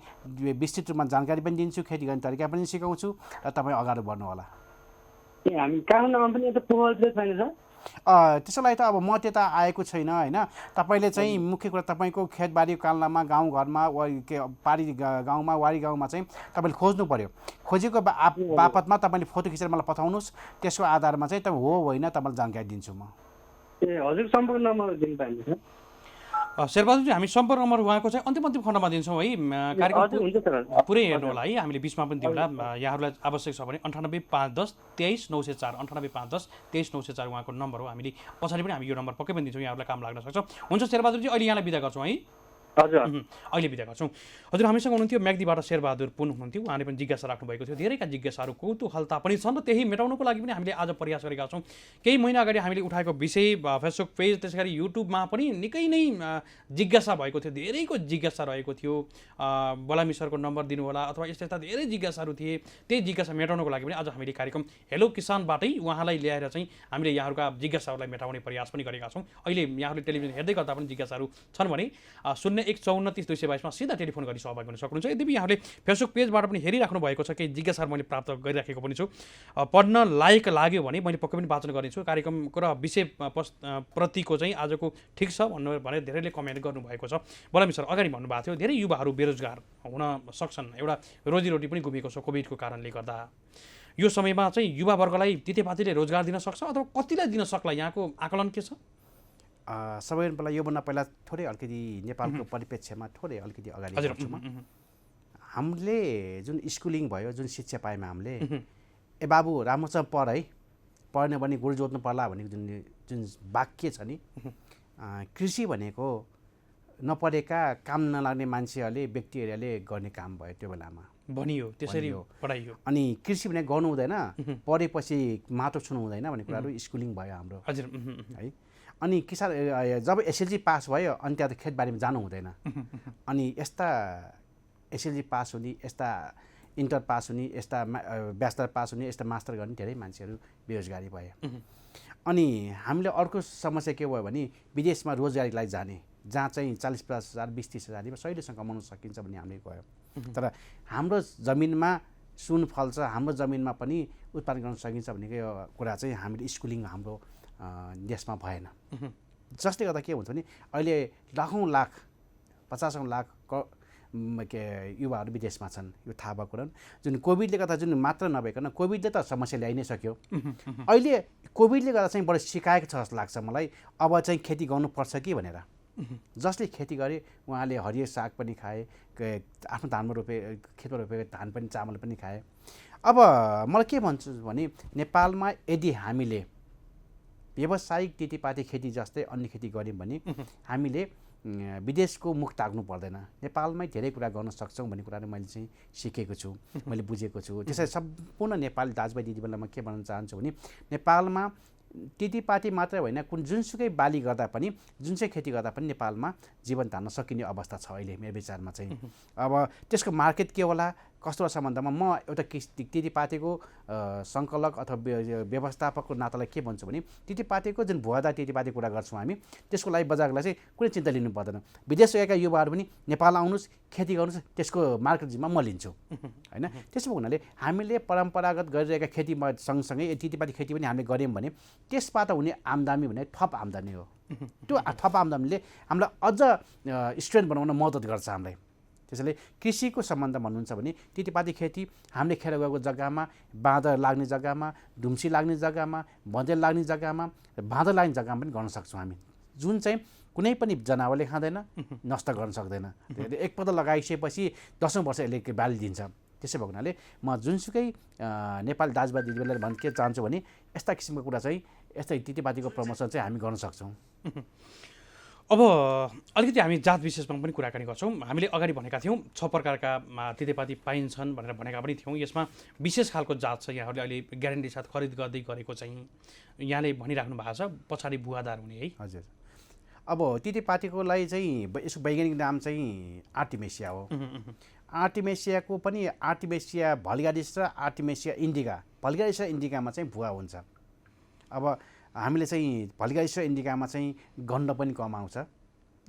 विस्तृत रूपमा जानकारी पनि दिन्छु, खेती गर्ने तरिका पनि सिकाउँछु र तपाईँ अगाडि बढ्नु होला। ए हामी काठमाडौँमा पनि यता पोखल चाहिँ छैन सर? त्यसोलाई त अब म त्यता आएको छैन होइन। तपाईँले चाहिँ मुख्य कुरा तपाईँको खेतबारी काल्नामा गाउँघरमा पारी गाउँमा वारी गाउँमा चाहिँ तपाईँले खोज्नु पर्यो। खोजेको बापतमा तपाईँले फोटो खिचेर मलाई पठाउनुहोस्। त्यसको आधारमा चाहिँ तपाईँ हो होइन तपाईँलाई जानकारी दिन्छु म। ए हजुर, सम्पर्क नम्बर दिनु पाइन्छ सर? शेरबहादुरजी, हामी सम्पर्क नम्बर उहाँको चाहिँ अन्तिम खण्डमा दिन्छौँ है। कार्यक्रम पुरै हेर्नु होला है, हामीले बिचमा पनि दिउँला। यहाँहरूलाई आवश्यक छ भने 98 510 23 904 98 510 23 904 उहाँको नम्बर हो। हामीले पछाडि पनि हामी यो नम्बर पक्कै पनि दिन्छौँ, यहाँहरूलाई काम लाग्न सक्छ। हुन्छ शेरबहादुरजी, अहिले यहाँलाई बिदा गर्छौँ है। हजुर अहिले बिदा गर्छौँ। हजुर, हामीसँग हुनुहुन्थ्यो म्याग्दीबाट शेरबहादुर पुन हुनुहुन्थ्यो। उहाँले पनि जिज्ञासा राख्नुभएको थियो। धेरैका जिज्ञासाहरू कौतूहलता पनि छन् र त्यही मेटाउनको लागि पनि हामीले आज प्रयास गरेका छौँ। केही महिना अगाडि हामीले उठाएको विषय फेसबुक पेज, त्यसै गरी युट्युबमा पनि निकै नै जिज्ञासा भएको थियो, धेरैको जिज्ञासा रहेको थियो। बलामी सरको नम्बर दिनु होला अथवा यस्ता यस्ता धेरै जिज्ञासाहरू थिए। त्यही जिज्ञासा मेटाउनको लागि पनि आज हामीले कार्यक्रम हेलो किसानबाटै उहाँलाई ल्याएर चाहिँ हामीले यहाँहरूका जिज्ञासाहरूलाई मेटाउने प्रयास पनि गरेका छौँ। अहिले यहाँहरूले टेलिभिजन हेर्दै गर्दा पनि जिज्ञासाहरू छन् भने 0154 222 सिधा टेलिफोन गरी सहभागी हुन सक्नुहुन्छ। यद्यपि यहाँले फेसबुक पेजबाट पनि हेरिराख्नु भएको छ, केही जिज्ञासाहरू मैले प्राप्त गरिराखेको पनि छु। पढ्न लायक लाग्यो भने मैले पक्कै पनि वाचन गर्नेछु। कार्यक्रमको र विषय प्रतिको चाहिँ आजको ठिक छ भनेर धेरैले कमेन्ट गर्नुभएको छ। बलामी सर अगाडि भन्नुभएको थियो धेरै युवाहरू बेरोजगार हुन सक्छन्, एउटा रोजीरोटी पनि गुमेको छ कोभिडको कारणले गर्दा। यो समयमा चाहिँ युवावर्गलाई तितेपातीले रोजगार दिन सक्छ अथवा कतिलाई दिन सक्ला, यहाँको आकलन के छ? सबैभन्दा योभन्दा पहिला थोरै अलिकति नेपालको परिप्रेक्ष्यमा थोरै अलिकति अगाडि बढ्छु म। हामीले जुन स्कुलिङ भयो, जुन शिक्षा पायौँ हामीले, ए बाबु राम्रोसँग पढ है, पढ्ने भने गोरु जोत्नु पर्ला भनेको जुन वाक्य छ नि, कृषि भनेको नपढेका काम नलाग्ने मान्छेहरूले व्यक्तिहरूले गर्ने काम भयो त्यो बेलामा भनियो, त्यसरी पढाइयो। अनि कृषि भने गर्नु हुँदैन, पढेपछि माटो छुनु हुँदैन भन्ने कुराहरू स्कुलिङ भयो हाम्रो। हजुर है। अनि किसान जब एसएलजी पास भयो अनि त्यहाँ त खेतबारीमा जानु हुँदैन। अनि यस्ता एसएलजी पास हुने, यस्ता इन्टर पास हुने, यस्ता ब्याचलर पास हुने, यस्ता मास्टर गर्ने धेरै मान्छेहरू बेरोजगारी भए। अनि हामीले अर्को समस्या के भयो भने विदेशमा रोजगारीलाई जाने, जहाँ चाहिँ 40-50 हजार 20-30 हजारमा सहिलेसँग कमाउन सकिन्छ भन्ने हामीले गयो। तर हाम्रो जमिनमा सुन फल्छ, हाम्रो जमिनमा पनि उत्पादन गर्न सकिन्छ भन्ने कुरा चाहिँ हामीले स्कुलिङ हाम्रो देशमा भएन। जसले गर्दा के हुन्छ भने अहिले लाखौँ लाख 50 लाख युवाहरू विदेशमा छन्। यो थाहा भएको कुरा जुन कोभिडले गर्दा जुन मात्र नभइकन कोभिडले त समस्या ल्याइ नै सक्यो। अहिले कोभिडले गर्दा चाहिँ बडो सिकाएको छ जस्तो लाग्छ मलाई, अब चाहिँ खेती गर्नुपर्छ कि भनेर। जसले खेती गरे उहाँले हरियो साग पनि खाए, आफ्नो धानमा खेतमा रोपेको धान पनि चामल पनि खाए। अब मलाई के भन्छु भने नेपालमा यदि हामीले व्यावसायिक तितेपाती खेती जस्तै अन्य खेती गऱ्यौँ भने हामीले विदेशको मुख ताक्नु पर्दैन, नेपालमै धेरै कुरा गर्न सक्छौँ भन्ने कुराहरू मैले चाहिँ सिकेको छु, मैले बुझेको छु। त्यसैले सम्पूर्ण नेपाली दाजुभाइ दिदीबहिनीलाई म के भन्न चाहन्छु भने नेपालमा तितेपाती मात्रै होइन, जुनसुकै बाली गर्दा पनि, जुनसुकै खेती गर्दा पनि नेपालमा जीवन धान्न सकिने अवस्था छ अहिले मेरो विचारमा चाहिँ। अब त्यसको मार्केट के होला कस्तो सम्बन्धमा म एउटा तितेपातीको सङ्कलक अथवा व्यवस्थापकको नातालाई के भन्छु भने तितेपातीको जुन भुवादार तितेपाती कुरा गर्छौँ हामी, त्यसको लागि बजारलाई चाहिँ कुनै चिन्ता लिनु पर्दैन। विदेश गएका युवाहरू पनि नेपाल आउनुहोस्, खेती गर्नुहोस्, त्यसको मार्केट जिम्मा म लिन्छु होइन। त्यसो हुनाले हामीले परम्परागत गरिरहेका खेती सँगसँगै तितेपाती खेती पनि हामीले गऱ्यौँ भने त्यसबाट हुने आम्दानी भने थप आम्दानी हो। त्यो थप आम्दानीले हामीलाई अझ स्ट्रेन्थ बनाउन मद्दत गर्छ हामीलाई। त्यसैले कृषिको सम्बन्ध भन्नुहुन्छ भने तितेपाती खेती हामीले खेर गएको जग्गामा, बाँदर लाग्ने जग्गामा, ढुम्सी लाग्ने जग्गामा, बँदेल लाग्ने जग्गामा, बाँदर लाग्ने जग्गामा पनि गर्न सक्छौँ हामी, जुन चाहिँ कुनै पनि जनावरले खाँदैन, नष्ट गर्न सक्दैन। एकपल्ट लगाइसकेपछि 10औँ वर्ष यसले बाली दिन्छ। त्यसै भएको हुनाले म जुनसुकै नेपाली दाजुभाइ दिदीबहिनीलाई भन्न के चाहन्छु भने यस्ता किसिमको कुरा चाहिँ यस्तै तितेपातीको प्रमोसन चाहिँ हामी गर्न सक्छौँ। अब अलिकति हामी जात विशेषमा पनि कुराकानी गर्छौँ। हामीले अगाडि भनेका थियौँ 6 प्रकारका तितेपाती पाइन्छन् भनेर भनेका पनि थियौँ। यसमा विशेष खालको जात छ यहाँहरूले अहिले ग्यारेन्टी साथ खरिद गर्दै गरेको चाहिँ यहाँले भनिराख्नु भएको छ, पछाडि भुवादार हुने है। हजुर, अब तितेपातीकोलाई चाहिँ यसको वैज्ञानिक नाम चाहिँ आर्टिमेसिया हो। आर्टिमेसियाको पनि आर्टिमेसिया भल्गारिस र आर्टिमेसिया इन्डिका, भल्गारिस र इन्डिकामा चाहिँ भुवा हुन्छ। अब हामीले चाहिँ भल्गारिस र इन्डिकामा चाहिँ गन्ध पनि कम आउँछ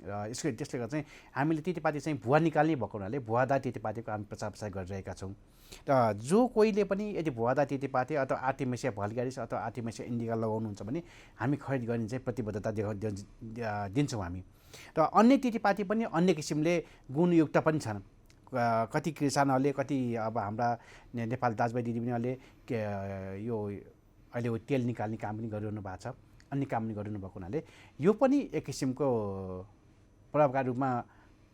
र त्यसले गर्दा चाहिँ हामीले तितेपाती चाहिँ भुवा निकाल्ने भएको हुनाले भुवादार तितेपातीको हामी प्रचार प्रसार गरिरहेका छौँ। र जो कोहीले पनि यदि भुवादार तितेपाती अथवा आर्टिमेसिया भल्गारिस अथवा आर्टिमेसिया इन्डिका लगाउनुहुन्छ भने हामी खरिद गर्ने चाहिँ प्रतिबद्धता दिन्छौँ हामी। र अन्य तितेपाती पनि अन्य किसिमले गुणयुक्त पनि छन्। कति किसानहरूले कति अब हाम्रा नेपाल दाजुभाइ दिदीबहिनीहरूले यो अहिले तेल निकाल्ने काम पनि गरिरहनु भएको छ, अन्य काम पनि गरिरहनु भएको हुनाले यो पनि एक किसिमको प्रभावकारी रूपमा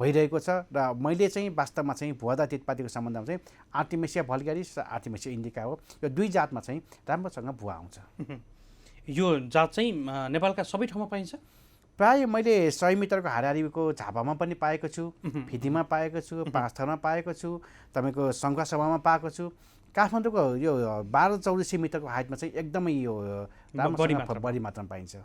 भइरहेको छ। र मैले चाहिँ वास्तवमा चाहिँ भुवादार तितेपातीको सम्बन्धमा चाहिँ आर्टिमेसिया भल्गारिस र आर्टिमेसिया इन्डिका हो, यो दुई जातमा चाहिँ राम्रोसँग भुवा आउँछ। यो जात चाहिँ नेपालका सबै ठाउँमा पाइन्छ? प्राय मैले 100 मिटरको हाराहारीको झापामा पनि पाएको छु, फिदीमा पाएको छु, पाँचथरमा पाएको छु, तपाईँको शङ्खसभामा पाएको छु। काठमाडौँको यो 12-14 मिटरको हाइटमा चाहिँ एकदमै यो बढी मात्रामा पाइन्छ।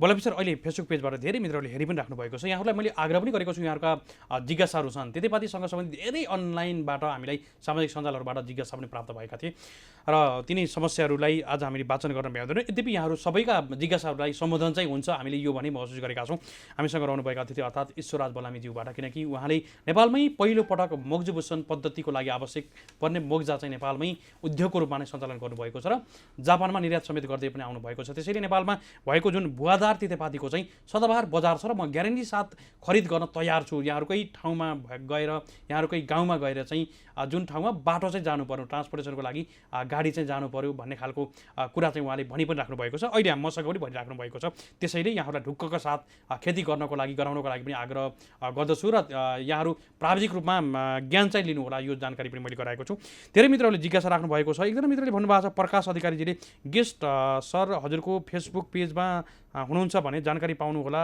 बल्लभिसर अहिले फेसबुक पेजबाट धेरै मित्रहरूले हेरि पनि राख्नु भएको छ। यहाँहरूलाई मैले आग्रह पनि गरेको छु, यहाँहरूका जिज्ञासाहरू छन् तितेपातीसँग सम्बन्धित धेरै अनलाइनबाट हामीलाई सामाजिक सञ्जालहरूबाट जिज्ञासा पनि प्राप्त भएका थिए र तिनी समस्याहरूलाई आज हामीले वाचन गर्न भ्याउँदैन। यद्यपि यहाँहरू सबैका जिज्ञासाहरूलाई सम्बोधन चाहिँ हुन्छ हामीले यो भने महसुस गरेका छौँ। हामीसँग रहनुभएका अतिथि अर्थात् ईश्वरराज बलामीज्यूबाट, किनकि उहाँले नेपालमै पहिलो पटक मोग्जुबुसन पद्धतिको लागि आवश्यक पर्ने मोग्जा चाहिँ नेपालमै उद्योगको रूपमा नै सञ्चालन गर्नुभएको छ र जापानमा निर्यात समेत गर्दै पनि आउनुभएको छ। त्यसैले नेपालमा भएको जुन भुवादार तितेपातीको चाहिँ सदाबहार बजार छ र म ग्यारेन्टी साथ खरिद गर्न तयार छु। यहाँहरूकै ठाउँमा गएर यहाँहरूकै गाउँमा गएर चाहिँ जुन ठाउँमा बाटो चाहिँ जानु पर्यो, ट्रान्सपोर्टेसनको लागि गाडी चाहिँ जानु पर्यो भन्ने खालको कुरा चाहिँ उहाँले भनि पनि राख्नु भएको छ। अहिले मसँग पनि भनिराख्नु भएको छ। त्यसैले यहाँहरूलाई ढुक्कका साथ खेती गर्नको लागि गराउनको लागि पनि आग्रह गर्दछु र यहाँहरू प्राविधिक रूपमा ज्ञान चाहिँ लिनु होला, यो जानकारी पनि मैले गराएको छु। धेरै मित्रहरूले जिज्ञासा राख्नु भएको छ। एकजना मित्रले भन्नुभएको छ प्रकाश अधिकारीजीले गेस्ट सर हजुरको फेसबुक पेजमा हुनुहुन्छ भने जानकारी पाउनु होला,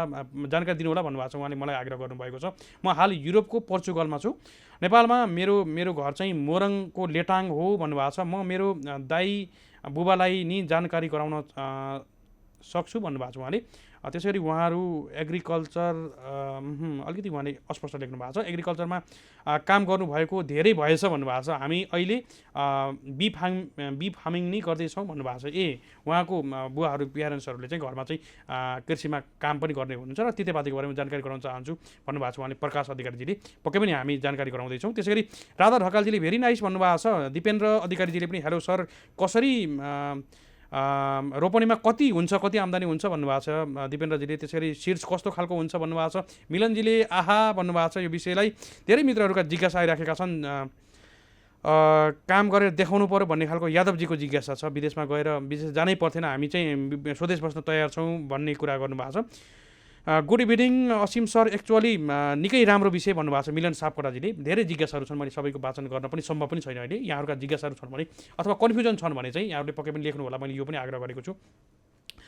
जानकारी दिनु होला भन्नुभएको छ। उहाँले मलाई आग्रह गर्नुभएको छ। म हाल युरोपको पोर्चुगलमा छु। नेपालमा मेरो घर चाहिँ मोरङको लेटाङ हो भन्नुभएको छ। म मेरो दाइ बुबालाई नि जानकारी गराउन सक्छु भन्नुभएको छ उहाँले। त्यसरी उहाँहरू एग्रिकल्चर अलिकति उहाँले अस्पष्ट लेख्नु भएको छ। एग्रिकल्चरमा काम गर्नुभएको धेरै भएछ भन्नुभएको छ। हामी अहिले बी फार्मिङ नै गर्दैछौँ भन्नुभएको छ। उहाँको बुवाहरू प्यारेन्ट्सहरूले चाहिँ घरमा चाहिँ कृषिमा काम पनि गर्ने हुनुहुन्छ र तितेपातीको बारेमा जानकारी गराउन चाहन्छु भन्नुभएको छ उहाँले, प्रकाश अधिकारीजीले। पक्कै पनि हामी जानकारी गराउँदैछौँ। त्यसै गरी राधा ढकालजीले भेरी नाइस भन्नुभएको छ। दिपेन्द्र अधिकारीजीले पनि हेलो सर, कसरी रोपनीमा कति हुन्छ, कति आम्दानी हुन्छ भन्नुभएको छ दिपेन्द्रजीले। त्यसै गरी सिड्स कस्तो खालको हुन्छ भन्नुभएको छ। मिलनजीले आहा भन्नुभएको छ। यो विषयलाई धेरै मित्रहरूका जिज्ञासा आइराखेका छन्। काम गरेर देखाउनु पर्यो भन्ने खालको यादवजीको जिज्ञासा छ। विदेशमा गएर विदेश जानै पर्थेन, हामी चाहिँ स्वदेश बस्न तयार छौँ भन्ने कुरा गर्नुभएको छ। गुड इभिनिङ असीम सर, एक्चुअली निकै राम्रो विषय भन्नुभएको छ मिलन सापकोटाजीले। धेरै जिज्ञासाहरू छन्, मैले सबैको वाचन गर्न पनि सम्भव पनि छैन अहिले। यहाँहरूका जिज्ञासाहरू छन् भने अथवा कन्फ्युजन छन् भने चाहिँ यहाँहरूले पक्कै पनि लेख्नु होला, मैले यो पनि आग्रह गरेको छु।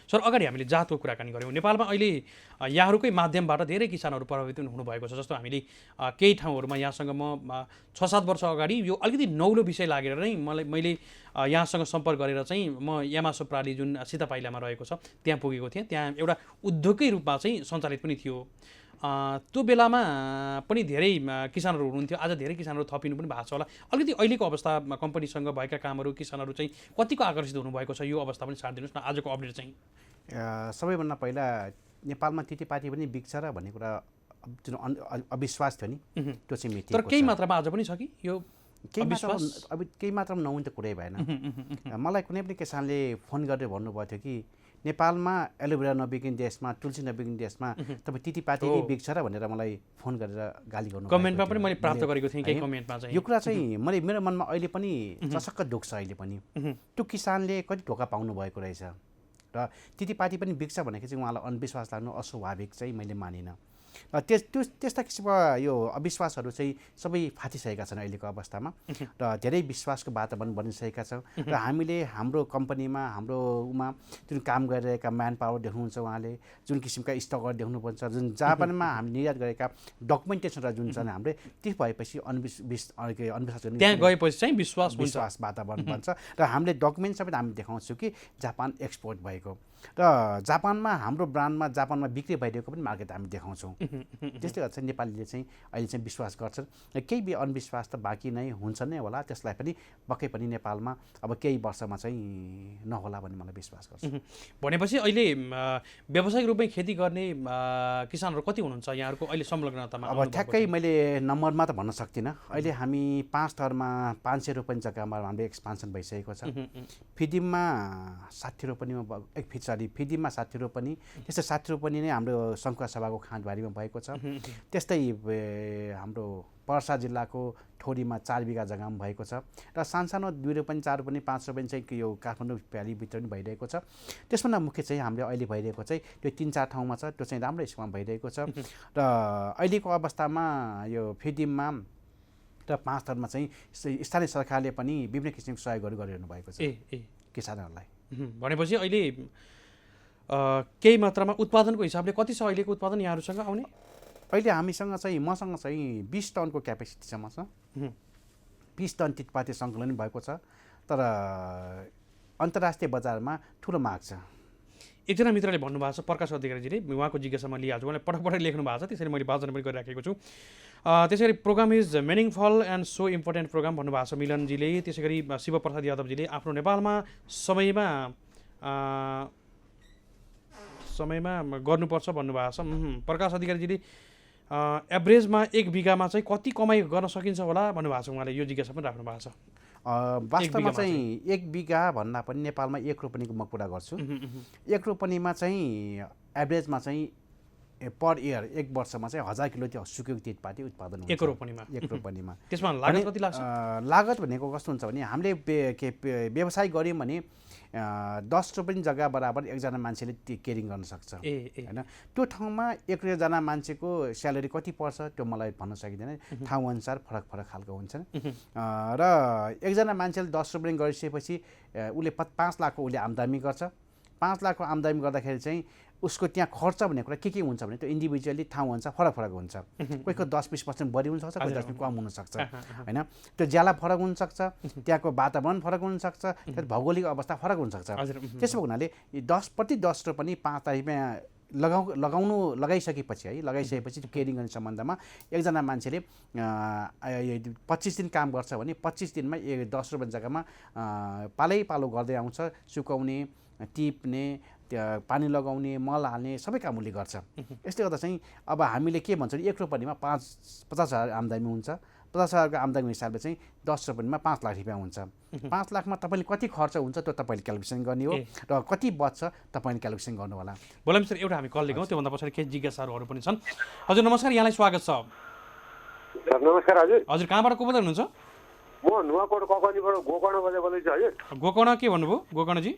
सर, अगाडि हामीले जातको कुराकानी गऱ्यौँ। नेपालमा अहिले यहाँहरूकै माध्यमबाट धेरै किसानहरू प्रभावित हुनुभएको छ। जस्तो हामीले केही ठाउँहरूमा यहाँसँग म 6-7 वर्ष अगाडि यो अलिकति नौलो विषय लागेर नै मैले यहाँसँग सम्पर्क गरेर चाहिँ म यामासो प्राली जुन सीतापाइलामा रहेको छ त्यहाँ पुगेको थिएँ। त्यहाँ एउटा उद्योगकै रूपमा चाहिँ सञ्चालित पनि थियो। त्यो बेलामा पनि धेरै किसानहरू हुनुहुन्थ्यो। आज धेरै किसानहरू थपिनु पनि भएको छ होला। अलिकति अहिलेको अवस्थामा कम्पनीसँग भएका कामहरू किसानहरू चाहिँ कतिको आकर्षित हुनुभएको छ, यो अवस्था पनि साथ दिनुहोस् न आजको अपडेट चाहिँ। सबैभन्दा पहिला नेपालमा तितेपाती पनि बिग्छ र भन्ने कुरा जुन अविश्वास थियो नि, त्यो चाहिँ मिथिएको छ। तर केही मात्रामा आज पनि छ कि यो केही मात्रामा नहुने त कुरै भएन। मलाई कुनै पनि किसानले फोन गरेर भन्नुभएको थियो कि नेपालमा एलोभेरा नबिग्ने देशमा, तुलसी नबिग्ने देशमा तपाईँ तितेपाती नै बिग्छ र भनेर मलाई फोन गरेर गाली गर्नु। कमेन्टमा पनि मैले प्राप्त गरेको थिएँ केही कमेन्टमा चाहिँ। यो कुरा चाहिँ मेरो मनमा अहिले पनि चसक्क दुख्छ। अहिले पनि त्यो किसानले कति धोका पाउनु भएको रहेछ र तितेपाती पनि बिग्छ भनेको चाहिँ उहाँलाई अन्धविश्वास लाग्नु अस्वाभाविक चाहिँ मैले मानिनँ। त्यस्ता किसिमका यो अविश्वासहरू चाहिँ सबै फाटिसकेका छन् अहिलेको अवस्थामा र धेरै विश्वासको वातावरण बनिसकेका छ र हामीले हाम्रो कम्पनीमा हाम्रो जुन काम गरिरहेका म्यान पावर देख्नुहुन्छ उहाँले जुन किसिमका स्टकहरू देख्नुहुन्छ जुन जापानमा हामी निर्यात गरेका डकुमेन्टेसनहरू जुन छन् हाम्रो त्यो भएपछि अन्विश्वास त्यहाँ गएपछि चाहिँ विश्वास वातावरण बन्छ र हामीले डकुमेन्ट सबै हामी देखाउँछौँ कि जापान एक्सपोर्ट भएको र जापानमा हाम्रो ब्रान्डमा जापानमा बिक्री भइरहेको पनि मार्केट हामी देखाउँछौँ। त्यसले गर्दा चाहिँ नेपालीले चाहिँ अहिले चाहिँ विश्वास गर्छन् र केही अन्विश्वास त बाँकी नै हुन्छ नै होला, त्यसलाई पनि पक्कै पनि नेपालमा अब केही वर्षमा चाहिँ नहोला भन्ने मलाई विश्वास गर्छु। भनेपछि अहिले व्यावसायिक रूपमै खेती गर्ने किसानहरू कति हुनुहुन्छ यहाँहरूको अहिले संलग्नतामा? अब ठ्याक्कै मैले नम्बरमा त भन्न सक्दिनँ। अहिले हामी 5 थरमा 500 रोपनी जग्गामा हाम्रो एक्सपान्सन भइसकेको छ। फिदिममा 60 रोपनीमा फिदिममा 60 रोपनी, त्यस्तै 60 रोपनी नै हाम्रो सङ्खुवा सभाको खाँदबारीमा भएको छ। त्यस्तै हाम्रो पर्सा जिल्लाको ठोरीमा 4 बिघा जग्गामा भएको छ र सानसानो 2 रोपनी 4 रोपनी 5 रोपनी चाहिँ यो काठमाडौँ भ्यालीभित्र पनि भइरहेको छ। त्यसमा मुख्य चाहिँ हामीले अहिले भइरहेको चाहिँ त्यो 3-4 ठाउँमा छ, त्यो चाहिँ राम्रो स्कुलमा भइरहेको छ र अहिलेको अवस्थामा यो फिदिममा र 5 थरमा चाहिँ स्थानीय सरकारले पनि विभिन्न किसिमको सहयोगहरू गरिरहनु भएको छ किसानहरूलाई। भनेपछि अहिले केही मात्रामा उत्पादनको हिसाबले कति छ अहिलेको उत्पादन यहाँहरूसँग आउने? अहिले हामीसँग चाहिँ मसँग चाहिँ 20 टनको क्यापेसिटी छ मसँग। 20 टन तितेपाती सङ्कलन भएको छ, तर अन्तर्राष्ट्रिय बजारमा ठुलो माग छ। एकजना मित्रले भन्नुभएको छ, प्रकाश अधिकारीजीले, उहाँको जिज्ञासामा लिइहाल्छु, उहाँले पटक पटक लेख्नु भएको छ, त्यसरी मैले वाचन पनि गरिराखेको छु। त्यसै गरी programme is meaningful and so important programme भन्नुभएको छ मिलनजीले। त्यसै गरी शिव प्रसाद यादवजीले आफ्नो नेपालमा समयमा गर्नुपर्छ भन्नुभएको छ। प्रकाश अधिकारीजीले एभरेजमा 1 बिघामा चाहिँ कति कमाइ गर्न सकिन्छ होला भन्नुभएको छ, उहाँले यो जिज्ञासा पनि राख्नु भएको छ। वास्तवमा चाहिँ 1 बिघा भन्दा पनि नेपालमा 1 रोपनीको म कुरा गर्छु। 1 रोपनीमा चाहिँ एभरेजमा चाहिँ पर इयर 1 वर्षमा चाहिँ 1000 किलो त्यो सुकेको तितेपाती उत्पादन हुन्छ 1 रोपनीमा। त्यसमा लागत कति लाग्छ? लागत भनेको कस्तो हुन्छ भने हामीले व्यवसाय गऱ्यौँ भने 10 रोपनी जग्गा बराबर एकजना मान्छेले केयरिङ गर्न सक्छ हैन। त्यो ठाउँमा 1 जना मान्छेको स्यालेरी कति पर्छ त्यो मलाई भन्न सकिँदैन, ठाउँ अनुसार फरक फरक खालको हुन्छन्। र एकजना मान्छेले 10 रोपनी गरिसकेपछि उसले 5 लाखको उसले आम्दानी गर्छ। 5 लाखको आम्दानी गर्दाखेरि चाहिँ उसको त्यहाँ खर्च भन्ने कुरा के हुन्छ भने त्यो इन्डिभिजुअली ठाउँ अनुसार फरक फरक हुन्छ। कोहीको 10-20% बढी हुनसक्छ, कोही 10% कम हुनसक्छ होइन। त्यो ज्याला फरक हुनसक्छ, त्यहाँको वातावरण फरक हुनसक्छ, त्यो भौगोलिक अवस्था फरक हुनसक्छ। त्यसो हुनाले 10 प्रति 10 रोपनी 5 तारिखमा लगाइसकेपछि त्यो केयरिङ गर्ने सम्बन्धमा एकजना मान्छेले 25 दिन काम गर्छ भने 25 दिनमा 10 रोपनी जग्गामा पालो गर्दै आउँछ। सुकाउने, टिप्ने, पानी लगाउने, मल हाल्ने सबै काम उसले गर्छ। यसले गर्दा चाहिँ अब हामीले के भन्छौँ, 1 रोपनीमा 50,000 आम्दानी हुन्छ। 50,000को आम्दानीको हिसाबले चाहिँ 10 रोपनीमा 5 लाख रुपियाँ हुन्छ। 5 लाखमा तपाईँले कति खर्च हुन्छ त्यो तपाईँले क्यालकुलेसन गर्ने हो र कति बच्छ तपाईँले क्यालकुलेसन गर्नु होला। बोलाम सर, एउटा हामी कल लिगौँ, त्योभन्दा पछाडि केही जिज्ञासाहरू पनि छन्। हजुर नमस्कार, यहाँलाई स्वागत छ। नमस्कार हजुर। हजुर कहाँबाट को बोल्दै हुनुहुन्छ? म नुवाकोट ककनीबाट गोकर्ण बोल्दैछु हजुर। गोकर्ण के भन्नुभयो? गोकर्णजी?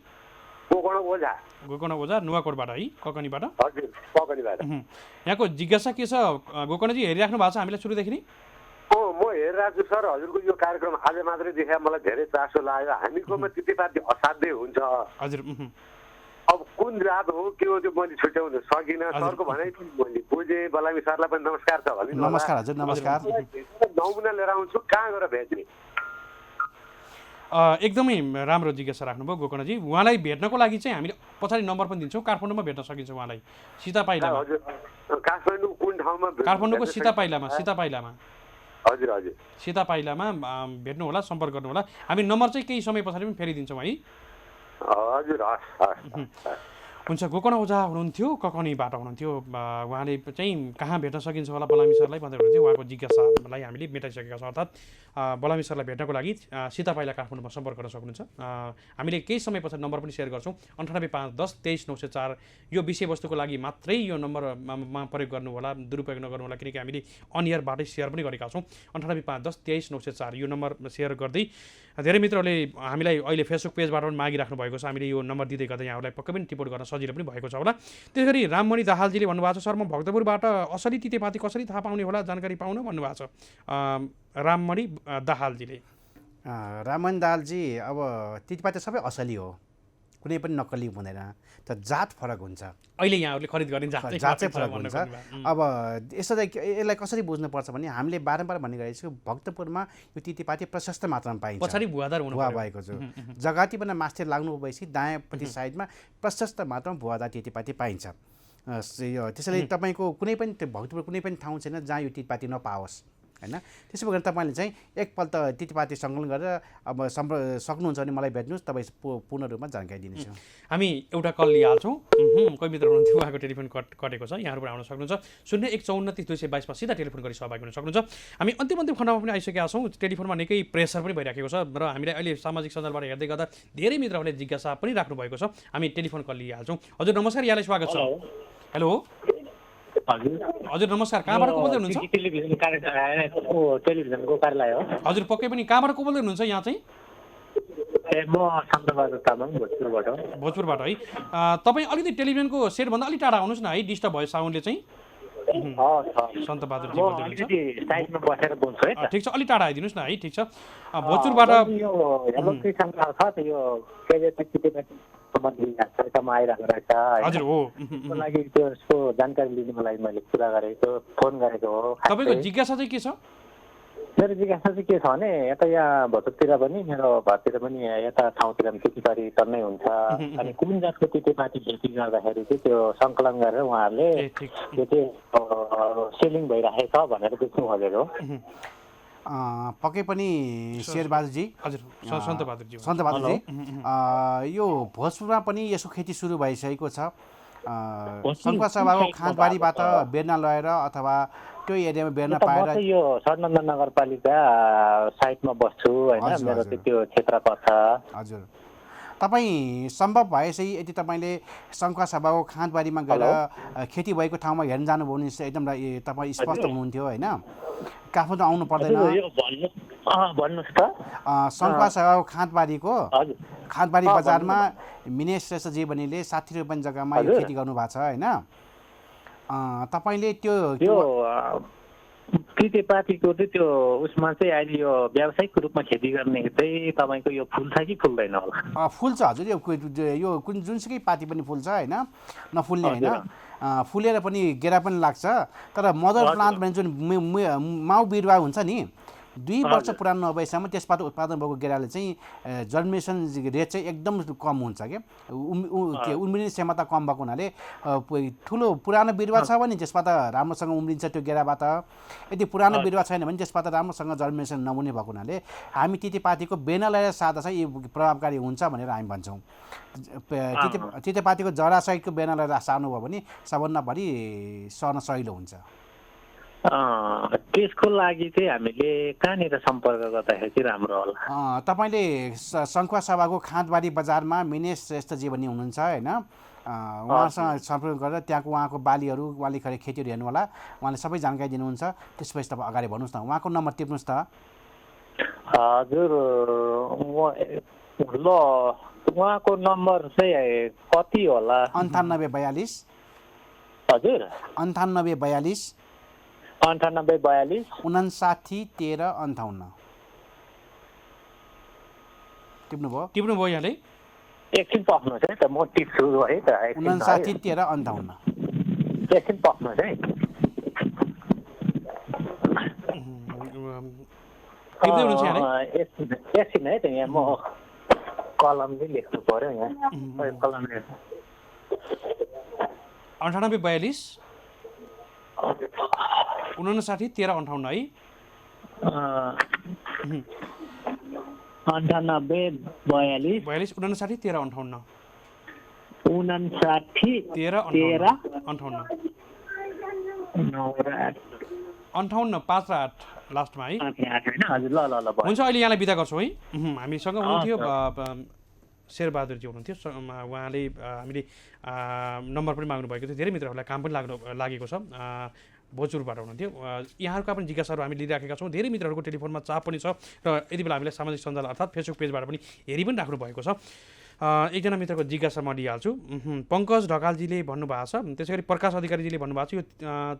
गोकर्ण ओझा। गोकर्ण ओझा नुवाकोटबाट है, ककनीबाट? हजुर ककनीबाट। यहाँको जिज्ञासा के छ गोकर्णजी, हेरिराख्नु भएको छ हामीलाई सुरुदेखि नै? म हेरिरहेको छु सर, हजुरको यो कार्यक्रम आज मात्रै देखा मलाई धेरै चासो लाग्यो। हामीकोमा तितेपाती असाध्यै हुन्छ हजुर। अब कुन जात हो के हो त्यो मैले छुट्याउन सकिनँ। सरको भनाइ पनि मैले बुझेँ। बलामी सरलाई पनि नमस्कार छ भने। नमस्कार हजुर। नमस्कार। नमुना लिएर आउँछु, कहाँ गएर भेट्ने? एकदमै राम्रो जिज्ञासा राख्नुभयो गोकर्णजी। उहाँलाई भेट्नको लागि चाहिँ हामीले पछाडि नम्बर पनि दिन्छौँ, काठमाडौँमा भेट्न सकिन्छ उहाँलाई। सीतापाइलामा। हजुर काठमाडौँ कुन ठाउँमा? काठमाडौँको सीतापाइलामा। हजुर हजुर सीतापाइलामा भेट्नु होला, सम्पर्क गर्नु होला। हामी नम्बर चाहिँ केही समय पछाडि पनि फेरि दिन्छौँ है। हजुर हस्। हुन्छ, गोकर्ण ओझा हुनुहुन्थ्यो, ककनीबाट हुनुहुन्थ्यो। उहाँले चाहिँ कहाँ भेट्न सकिन्छ होला बलामी सरलाई भन्दाखेरि चाहिँ उहाँको जिज्ञासालाई हामीले मेटाइसकेका छौँ। अर्थात् बलामी सरलाई भेट्नको लागि सीतापाइला काठमाडौँमा सम्पर्क गर्न सक्नुहुन्छ। हामीले केही समय पछाडि नम्बर पनि सेयर गर्छौँ, 9851102394। यो विषयवस्तुको लागि मात्रै यो नम्बरमा प्रयोग गर्नु होला, दुरुपयोग नगर्नु होला, किनकि हामीले अन एयरबाटै सेयर पनि गरेका छौँ। 9851102394 यो नम्बर सेयर गर्दै धेरै मित्रहरूले हामीलाई अहिले फेसबुक पेजबाट पनि मागिराख्नु भएको छ, हामीले यो नम्बर दिँदै गर्दा यहाँहरूलाई पक्कै पनि टिपोट गर्न सजिलो पनि भएको छ होला। त्यसै गरी राममणि दाहालजीले भन्नुभएको छ, सर म भक्तपुरबाट असली तितेपाती कसरी थाहा पाउने होला, जानकारी पाउन भन्नुभएको छ राममणि दाहालजीले। राममणि दाहालजी, अब तितेपाती सबै असली हो, कुनै पनि नक्कली हुँदैन, तर जात फरक हुन्छ। अहिले यहाँहरूले खरिद गर्ने जात चाहिँ फरक हुन्छ। अब यसो यसलाई कसरी बुझ्नुपर्छ भने हामीले बारम्बार भन्ने गरेको छु, भक्तपुरमा यो तितेपाती प्रशस्त मात्रामा पाइन्छ। पछाडि भुवादार भुवा भएको छु जग्गातीबाट मास्टर लाग्नु भएपछि दायाँपट्टि साइडमा प्रशस्त मात्रामा भुवादार तितेपाती पाइन्छ। त्यसैले तपाईँको कुनै पनि भक्तपुर कुनै पनि ठाउँ छैन जहाँ यो तितेपाती नपाओस् हैन। त्यसो भएर तपाईँले चाहिँ एकपल्ट तितेपाती सङ्कलन गरेर अब सक्नुहुन्छ भने मलाई भेट्नुहोस्, तपाईँ पूर्ण रूपमा जानकारी दिनेछु। हामी एउटा कल लिइहाल्छौँ। कोही मित्र हुनुहुन्थ्यो, उहाँको टेलिफोन कटेको छ, यहाँहरू पनि आउन सक्नुहुन्छ। 0154 30 222 मा सिधा टेलिफोन गरी सहभागी हुन सक्नुहुन्छ। हामी अन्तिम खण्डमा पनि आइसकेका छौँ। टेलिफोनमा निकै प्रेसर पनि भइराखेको छ र हामीले अहिले सामाजिक सञ्जालबाट हेर्दै गर्दा धेरै मित्रहरूले जिज्ञासा पनि राख्नु भएको छ। हामी टेलिफोन कल लिइहाल्छौँ। हजुर नमस्कार, यहाँलाई स्वागत छ। हेलो हजुर नमस्कार, कहाँबाट को बोल्दै हुनुहुन्छ? टेलिभिजनको कार्यालय हो। हजुर पक्कै पनि कहाँबाट को बोल्दै हुनुहुन्छ यहाँ चाहिँ? म सन्तबहादुर तामाङ भोजपुरबाट। भोजपुरबाट है। तपाईँ अलिकति टेलिभिजनको सेटभन्दा अलिक टाढा आउनुहोस् न है, डिस्टर्ब भयो साउन्डले चाहिँ। सन्तबहादुरजी बोल्दै हुनुहुन्छ। साइडमा बसेर बोल्छु है। ठिक छ, अलिक टाढा आइदिनुहोस् न है। ठिक छ, भोजपुरबाट यो हेलो किसान छ त, यो कार्यक्रममा आइरहेको रहेछ। हजुर हो, त्यसको लागि त्यसको जानकारी लिनुको लागि मैले कुरा गरेको, फोन गरेको हो। तपाईँको जिज्ञासा चाहिँ के छ? मेरो जिज्ञासा चाहिँ के छ भने यता यहाँ भोजपुरतिर पनि, मेरो घरतिर पनि, यता ठाउँतिर पनि खेतीबारी टन्नै हुन्छ। अनि कुन जातको तितेपाती खेती गर्दाखेरि चाहिँ त्यो सङ्कलन गरेर उहाँहरूले त्यो चाहिँ सेलिङ भइरहेको छ भनेर बुझ्नु खोजेको। पक्कै पनि शेरबहादुरजी, हजुर सन्तबहादुरजी, यो भोजपुरमा पनि यसो खेती सुरु भइसकेको छ। सङ्खुवा सभाको खाँदबारीबाट बेर्ना लगेर अथवा त्यो एरियामा बेर्ना पाएर, यो सरनन्द नगरपालिका साइडमा बस्छु होइन, मेरो त्यो क्षेत्र पर्छ। हजुर, तपाईँ सम्भव भएपछि यदि तपाईँले सङ्खुवा सभाको खाँदबारीमा गएर खेती भएको ठाउँमा हेर्न जानुभयो भने एकदम तपाईँ स्पष्ट हुनुहुन्थ्यो होइन। काठमाडौँ आउनु पर्दैन। भन्नुहोस् त। सङ्खुवा सभाको खाँदबारी बजारमा मिने श्रेष्ठजी बनिले 60 रुपियाँ जग्गामा यो खेती गर्नुभएको छ होइन। तपाईँले त्यो तितेपातीको चाहिँ त्यो उसमा चाहिँ अहिले यो व्यावसायिक रूपमा खेती गर्ने चाहिँ तपाईँको यो फुल्छ कि फुल्दैन होला? फुल्छ हजुर, यो कुन जुनसुकै पाती पनि फुल्छ होइन, नफुल्ने होइन। फुलेर पनि गेरा पनि लाग्छ। तर मदर प्लान्ट भने जुन माउ बिरुवा हुन्छ नि, 2 वर्ष पुरानो नभएसम्म त्यसबाट उत्पादन भएको गेराले चाहिँ जर्मिनेसन रेट चाहिँ एकदम कम हुन्छ क्या। उम्रिने क्षमता कम भएको हुनाले ठुलो पुरानो बिरुवा छ भने त्यसबाट राम्रोसँग उम्रिन्छ त्यो गेराबाट। यदि पुरानो बिरुवा छैन भने त्यसबाट राम्रोसँग जर्मिनेसन नहुने भएको हुनाले हामी तितेपातीको बेना लगाएर सार्दा चाहिँ यो प्रभावकारी हुन्छ भनेर हामी भन्छौँ। तितेपातीको जरासहितको बेना लगाएर सार्नुभयो भने सबभन्दा बढी सर्न सजिलो हुन्छ। त्यसको लागि चाहिँ हामीले कहाँनिर सम्पर्क गर्दाखेरि चाहिँ राम्रो होला? तपाईँले सङ्खुवा सभाको खाँदबारी बजारमा मिनेश श्रेष्ठजी भन्ने हुनुहुन्छ होइन, उहाँसँग सम्पर्क गरेर त्यहाँको उहाँको बालीहरू, उहाँले खेतीहरू हेर्नु होला, उहाँले सबै जानकारी दिनुहुन्छ। त्यसपछि तपाईँ अगाडि भन्नुहोस् न, उहाँको नम्बर टिप्नुहोस् त। हजुर ल, उहाँको नम्बर चाहिँ कति होला? 9842। हजुर 9842 9842 59 13 58। टिप्नुभयो यहाँले? एकछिन पक्नुहोस् है त, म टिप्छु है त। 59 13 58। एकछिन पक्नुहोस् है। एकछिन है त, यहाँ म कलमले लेख्नु पर्यो यहाँ। कलम 9842 59 13 58 है। 9842 42 59 13 58 58 5 र 8 लास्टमा है। हुन्छ, अहिले यहाँलाई बिदा गर्छौँ है। हामीसँग हुनुहुन्थ्यो शेरबहादुरजी हुनुहुन्थ्यो, उहाँले हामीले नम्बर पनि माग्नु भएको थियो। धेरै मित्रहरूलाई काम पनि लागेको छ। भोजपुरबाट हुनुहुन्थ्यो। यहाँहरूका पनि जिज्ञासाहरू हामी लिइराखेका छौँ। धेरै मित्रहरूको टेलिफोनमा चाप पनि छ र यति बेला हामीलाई सामाजिक सञ्जाल अर्थात् फेसबुक पेजबाट पनि हेरि पनि राख्नु भएको छ। एकजना मित्रको जिज्ञासा म लिइहाल्छु। पङ्कज ढकालजीले भन्नुभएको छ, त्यसै गरी प्रकाश अधिकारीजीले भन्नुभएको छ, यो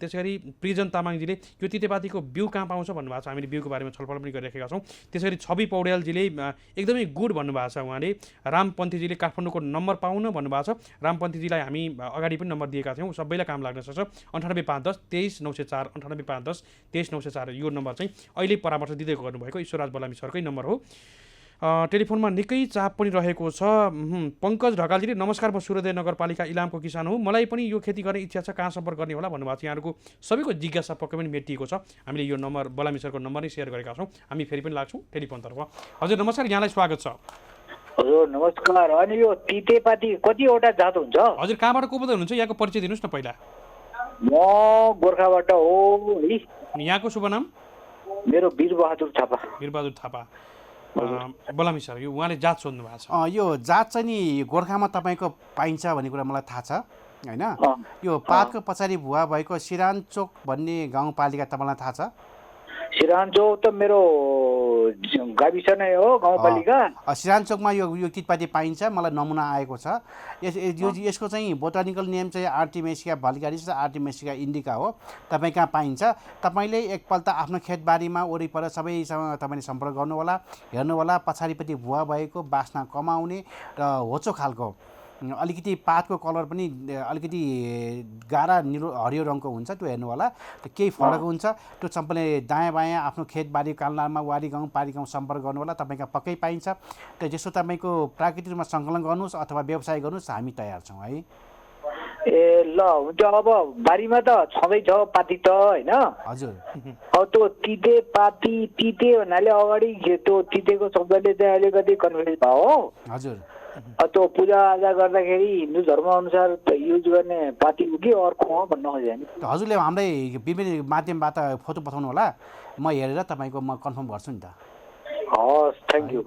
त्यसै गरी प्रिजन तामाङजीले यो तितेपातीको बिउ कहाँ पाउँछ भन्नुभएको छ। हामीले बिउको बारेमा छलफल पनि गरिरहेका छौँ। त्यसै गरी छवि पौड्यालजीले एकदमै गुड भन्नुभएको छ। उहाँले रामपन्थीजीले काठमाडौँको नम्बर पाउन भन्नुभएको छ। रामपन्थीजीलाई हामी अगाडि पनि नम्बर दिएका थियौँ, सबैलाई काम लाग्न सक्छ। 98 510 23 904 98 510 23 904 यो नम्बर चाहिँ अहिले परामर्श दिँदै गर्नुभएको ईश्वरराज बलामी सरकै नम्बर हो। टेलिफोनमा निकै चाप पनि रहेको छ। पङ्कज ढकालजीले नमस्कार, म सूर्योदय नगरपालिका इलामको किसान हो, मलाई पनि यो खेती गर्ने इच्छा छ, कहाँ सम्पर्क गर्ने होला भन्नुभएको छ। यहाँहरूको सबैको जिज्ञासा पक्कै पनि मेटिएको छ। हामीले यो नम्बर बलामी सरको नम्बर नै सेयर गरेका छौँ। हामी फेरि पनि लाग्छौँ टेलिफोनतर्फ। हजुर नमस्कार, यहाँलाई स्वागत छ। हजुर नमस्कार। अनि यो तितेपाती कतिवटा जात हुन्छ? हजुर कहाँबाट को बोल्दै हुनुहुन्छ, यहाँको परिचय दिनुहोस् न पहिला। म गोर्खाबाट हो है। यहाँको शुभ नाम? मेरो वीरबहादुर थापा। वीरबहादुर थापा। बलामी सर, यो उहाँले जात सोध्नु भएको छ। यो जात चाहिँ नि गोर्खामा तपाईँको पाइन्छ भन्ने कुरा मलाई थाहा छ होइन। यो पातको पछाडि भुवा भएको सिरानचोक भन्ने गाउँपालिका तपाईँलाई थाहा छ? सिरानचोक त मेरो गाविस नै हो, गाउँपालिका। सिरानचोकमा यो तितेपाती पाइन्छ, मलाई नमुना आएको छ। यसको चाहिँ बोटानिकल नेम चाहिँ आर्टिमेसिया भल्गारिस र आर्टिमेसिया इन्डिका हो। तपाईँ कहाँ पाइन्छ, तपाईँले एकपल्ट आफ्नो खेतबारीमा वरिपरि सबैसँग तपाईँले सम्पर्क गर्नु होला, हेर्नु होला। पछाडिपट्टि भुवा भएको, बास्ना कमाउने र होचो खालको, अलिकति पातको कलर पनि अलिकति गाढा निलो हरियो रङको हुन्छ, त्यो हेर्नु होला। केही फरक हुन्छ त्यो सबैले दायाँ बायाँ आफ्नो खेतबारी कालनामा वारी गाउँ पारी गाउँ सम्पर्क गर्नु होला, तपाईँको पक्कै पाइन्छ। त जस्तो तपाईँको प्राकृतिकमा सङ्कलन गर्नुहोस् अथवा व्यवसाय गर्नुहोस्, हामी तयार छौँ है। ए ल हुन्छ। अब बारीमा त छँदैछ पाती त होइन? हजुर। अब त्यो तितेपाती, तिते भन्नाले अगाडि त्यो तितेको शब्दले चाहिँ अलिकति कन्फ्युज भयो हो। हजुर। त्यो पूजाआजा गर्दाखेरि हिन्दू धर्म अनुसार युज गर्ने पाती हो कि अर्को हो भन्न खोजेँ नि। हजुरले हामीलाई विभिन्न माध्यमबाट फोटो पठाउनु होला, म हेरेर तपाईँको म कन्फर्म गर्छु नि त। हस्, थ्याङ्क यू।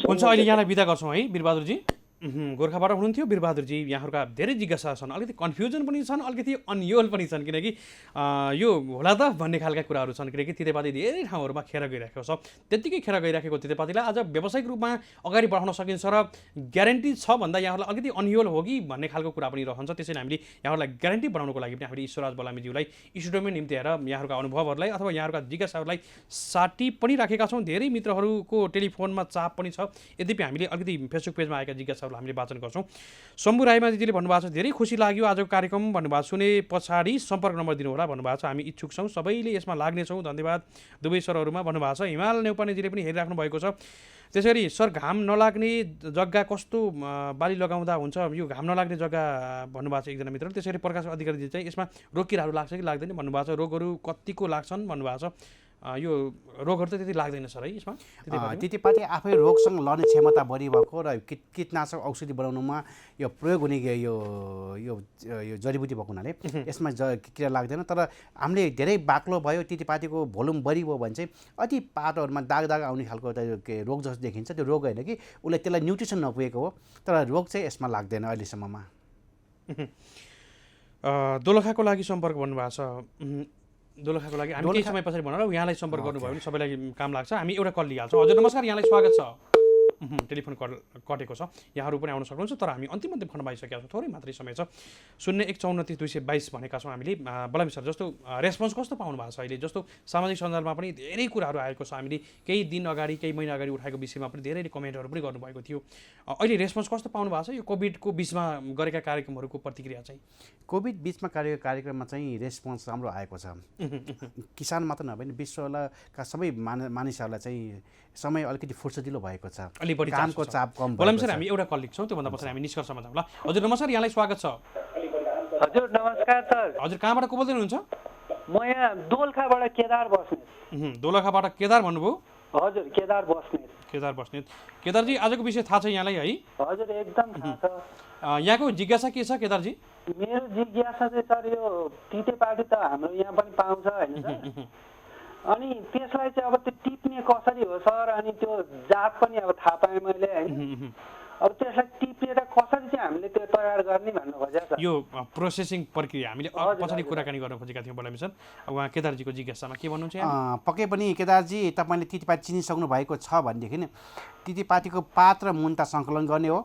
हुन्छ, अहिले यहाँलाई बिदा गर्छौँ है वीरबहादुरजी। गोर्खाबाट हुनुहुन्थ्यो वीरबहादुरजी। यहाँहरूका धेरै जिज्ञासा छन्, अलिकति कन्फ्युजन पनि छन्, अलिकति अन्योल पनि छन्, किनकि यो होला त भन्ने खालका कुराहरू छन्। किनकि तितेपाती धेरै ठाउँहरूमा खेर गइरहेको छ। त्यत्तिकै खेर गइरहेको तितेपातीलाई आज व्यावसायिक रूपमा अगाडि बढाउन सकिन्छ र ग्यारेन्टी छ भन्दा यहाँहरूलाई अलिकति अन्योल हो कि भन्ने खालको कुरा पनि रहन्छ। त्यसैले हामीले यहाँहरूलाई ग्यारेन्टी बढाउनको लागि पनि हामीले ईश्वरराज बलामीज्यूलाई स्टुडियोमै निम्ति आएर यहाँहरूका अनुभवहरूलाई अथवा यहाँहरूका जिज्ञासाहरूलाई साटी पनि राखेका छौँ। धेरै मित्रहरूको टेलिफोनमा चाप पनि छ, यद्यपि हामीले अलिकति फेसबुक पेजमा आएका जिज्ञासाहरू हामीले वाचन गर्छौँ। शम्भु राईमाझीजीले भन्नुभएको छ, धेरै खुसी लाग्यो आजको कार्यक्रम भन्नुभएको छ, सुने पछाडि सम्पर्क नम्बर दिनुहोला भन्नुभएको छ। हामी इच्छुक छौँ, सबैले यसमा लाग्नेछौँ, धन्यवाद दुवै सरहरूमा भन्नुभएको छ। हिमाल नेउपानेजीले पनि हेरिराख्नु भएको छ। त्यसै गरी सर, घाम नलाग्ने जग्गा कस्तो बाली लगाउँदा हुन्छ, यो घाम नलाग्ने जग्गा भन्नुभएको छ एकजना मित्र। त्यसै गरी प्रकाश अधिकारीजी चाहिँ यसमा रोग किराहरू लाग्छ कि लाग्दैन भन्नुभएको छ। रोगहरू कतिको लाग्छन् भन्नुभएको छ। यो रोगहरू त त्यति लाग्दैन सर है यसमा? तितेपाती आफै रोगसँग लड्ने क्षमता बढी भएको र कीटनाशक औषधि बनाउनुमा यो प्रयोग हुने यो यो यो जडीबुटी भएको हुनाले यसमा किरा लाग्दैन। तर हामीले धेरै बाक्लो भयो, तितेपातीको भोल्युम बढी भयो भने चाहिँ अति पातहरूमा दाग दाग आउने खालको रोग जस्तो देखिन्छ। त्यो रोग होइन कि उसलाई त्यसलाई न्युट्रिसन नपुगेको हो, तर रोग चाहिँ यसमा लाग्दैन अहिलेसम्ममा। दोलखाको लागि सम्पर्क भन्नुभएको छ। दोलखाको लागि हामी केही समय पछाडि भनेर यहाँलाई सम्पर्क गर्नुभयो भने सबैलाई काम लाग्छ। हामी एउटा कल लिइहाल्छौँ। हजुर नमस्कार, यहाँलाई स्वागत छ। टेलिफोन कल कटेको छ, यहाँहरू पनि आउन सक्नुहुन्छ, तर हामी अन्तिम खण्डमा आइसकेका छौँ, थोरै मात्रै समय छ। 0154 222 भनेका छौँ हामीले। बलामी सर, जस्तो रेस्पोन्स कस्तो पाउनु भएको छ अहिले? जस्तो सामाजिक सञ्जालमा पनि धेरै कुराहरू आएको छ, हामीले केही दिन अगाडि केही महिना अगाडि उठाएको विषयमा पनि धेरै कमेन्टहरू पनि गर्नुभएको थियो। अहिले रेस्पोन्स कस्तो पाउनु भएको छ यो कोभिडको बिचमा गरेका कार्यक्रमहरूको प्रतिक्रिया चाहिँ? कोभिड बिचमा कार्यक्रममा चाहिँ रेस्पोन्स राम्रो आएको छ। किसान मात्र नभए विश्वका सबै मानिसहरूलाई चाहिँ समय अलिकति फुर्सदिलो भएको छ, कामको चाप कम। बलामी सर, हामी एउटा कल लिन्छौँ, त्योभन्दा पछाडि हामी निष्कर्षमा जाउँला। हजुर नमस्कार, यहाँलाई स्वागत छ। हजुर नमस्कार सर। हजुर कहाँबाट को बोल्दै हुनुहुन्छ? म यहाँ दोलखाबाट केदार बस्नेत। दोलखाबाट केदार भन्नुभयो? हजुर केदार बस्नेत। केदार बस्नेत। केदारजी, आजको विषय थाहा छ यहाँलाई है? हजुर एकदम थाहा छ। यहाँको जिज्ञासा के छ केदारजी? मेरो जिज्ञासा चाहिँ सर, यो तितेपाती त हाम्रो यहाँ पनि पाउँछ होइन सर, अनि त्यसलाई चाहिँ अब त्यो टिप्ने कसरी हो सर? अनि त्यो जात पनि अब थाहा पाएँ मैले होइन। अब त्यसलाई टिपेर कसरी चाहिँ हामीले त्यो तयार गर्ने भन्नु खोजेको छ। यो प्रोसेसिङ प्रक्रिया हामीले पछाडि कुराकानी गर्न खोजेका थियौँ बलामी सर। उहाँ केदारजीको जिज्ञासामा के भन्नुहुन्छ यहाँ? पक्कै पनि केदारजी तपाईँले तितेपाती चिनिसक्नु भएको छ भनेदेखि तितेपातीको पात र मुन्टा सङ्कलन गर्ने हो,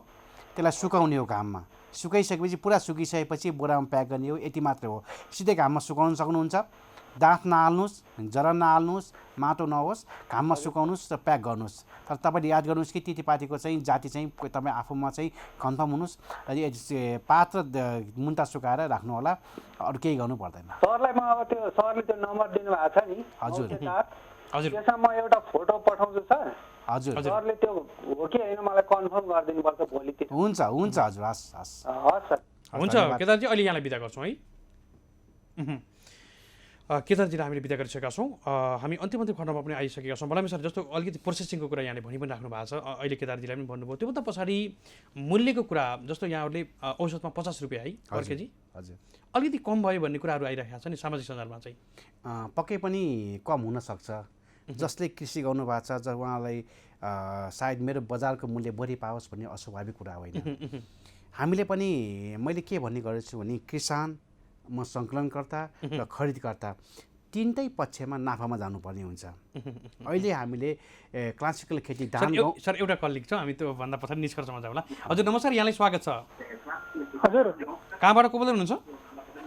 त्यसलाई सुकाउने हो घाममा। सुकाइसकेपछि पुरा सुकिसकेपछि बोरामा प्याक गर्ने हो, यति मात्र हो। सिधै घाममा सुकाउन सक्नुहुन्छ, दाँत नहाल्नुहोस्, जरा नहाल्नुहोस्, माटो नहोस्, घाममा सुकाउनुहोस् र प्याक गर्नुहोस्। तर तपाईँले याद गर्नुहोस् कि तितेपातीको चाहिँ जाति चाहिँ तपाईँ आफूमा चाहिँ कन्फर्म हुनुहोस् र पात र मुन्टा सुकाएर राख्नु होला, अरू केही गर्नु पर्दैन। सरलाई म अब त्यो सरले त्यो नम्बर दिनुभएको छ नि, हजुर हजुर त्यसमा म एउटा फोटो पठाउँछु सर। हजुर सरले त्यो हो कि होइन मलाई कन्फर्म गरिदिनु पर्छ भोलितिर। हुन्छ हुन्छ हजुर, हस् हस् हस् सर। हुन्छ केदारजी, अहिले यहाँलाई बिदा गर्छौँ है। केदारजीलाई हामीले बिदा गरिसकेका छौँ। हामी अन्तिम खण्डमा पनि आइसकेका छौँ। बलामी सर, जस्तो अलिकति प्रोसेसिङको कुरा यहाँले भनि पनि राख्नु भएको छ, अहिले केदारजीलाई पनि भन्नुभयो। त्योभन्दा पछाडि मूल्यको कुरा, जस्तो यहाँहरूले औसतमा 50 रुपियाँ है पर केजी, हजुर अलिकति कम भयो भन्ने कुराहरू आइरहेको छ नि सामाजिक सञ्जालमा चाहिँ। पक्कै पनि कम हुनसक्छ। जसले कृषि गर्नु भएको छ, जब उहाँलाई सायद मेरो बजारको मूल्य बढी पाओस् भन्ने अस्वाभाविक कुरा होइन। हामीले पनि मैले के भन्ने गरेछु भने किसान, म सङ्कलनकर्ता र खरिदकर्ता तिनटै पक्षमा नाफामा जानुपर्ने हुन्छ। अहिले हामीले क्लासिकल खेती धान सर एउटा कलिग छ, हामी त्यो भन्दा पछाडि निष्कर्षमा जाउँला। हजुर नमस्कार, यहाँलाई स्वागत छ। हजुर कहाँबाट को बोल्दै हुनुहुन्छ?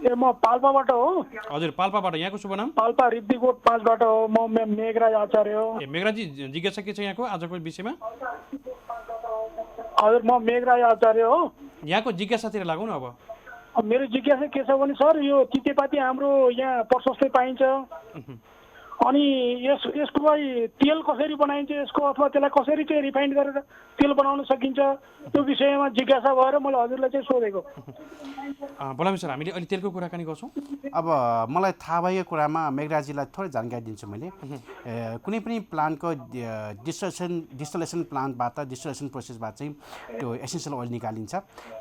ए म पाल्पाबाट हो। हजुर पाल्पाबाट। यहाँको शुभ नाम? पाल्पा रिब्दीकोट 5बाट हो। म मेघराज आचार्य हो। ए मेघराजी, जिज्ञासा के छ यहाँको आजको विषयमा? हजुर म मेघराज आचार्य हो। यहाँको जिज्ञासातिर लागौँ न अब। मेरो जिज्ञासा के छ भने सर, यो तितेपाती हाम्रो यहाँ प्रशस्तै पाइन्छ, अनि यसको लागि तेल कसरी बनाइन्छ यसको, अथवा त्यसलाई कसरी चाहिँ रिफाइन्ड गरेर तेल बनाउन सकिन्छ, त्यो विषयमा जिज्ञासा भएर मैले हजुरलाई चाहिँ सोधेको। बलामी सर, हामीले अहिले तेलको कुराकानी गर्छौँ। अब मलाई थाहा भएको कुरामा मेघराजीलाई थोरै जानकारी दिन्छु मैले। कुनै पनि प्लान्टको डिस्टलेसन प्लान्टबाट, डिस्टलेसन प्रोसेसबाट चाहिँ त्यो एसेन्सियल ओइल निकालिन्छ।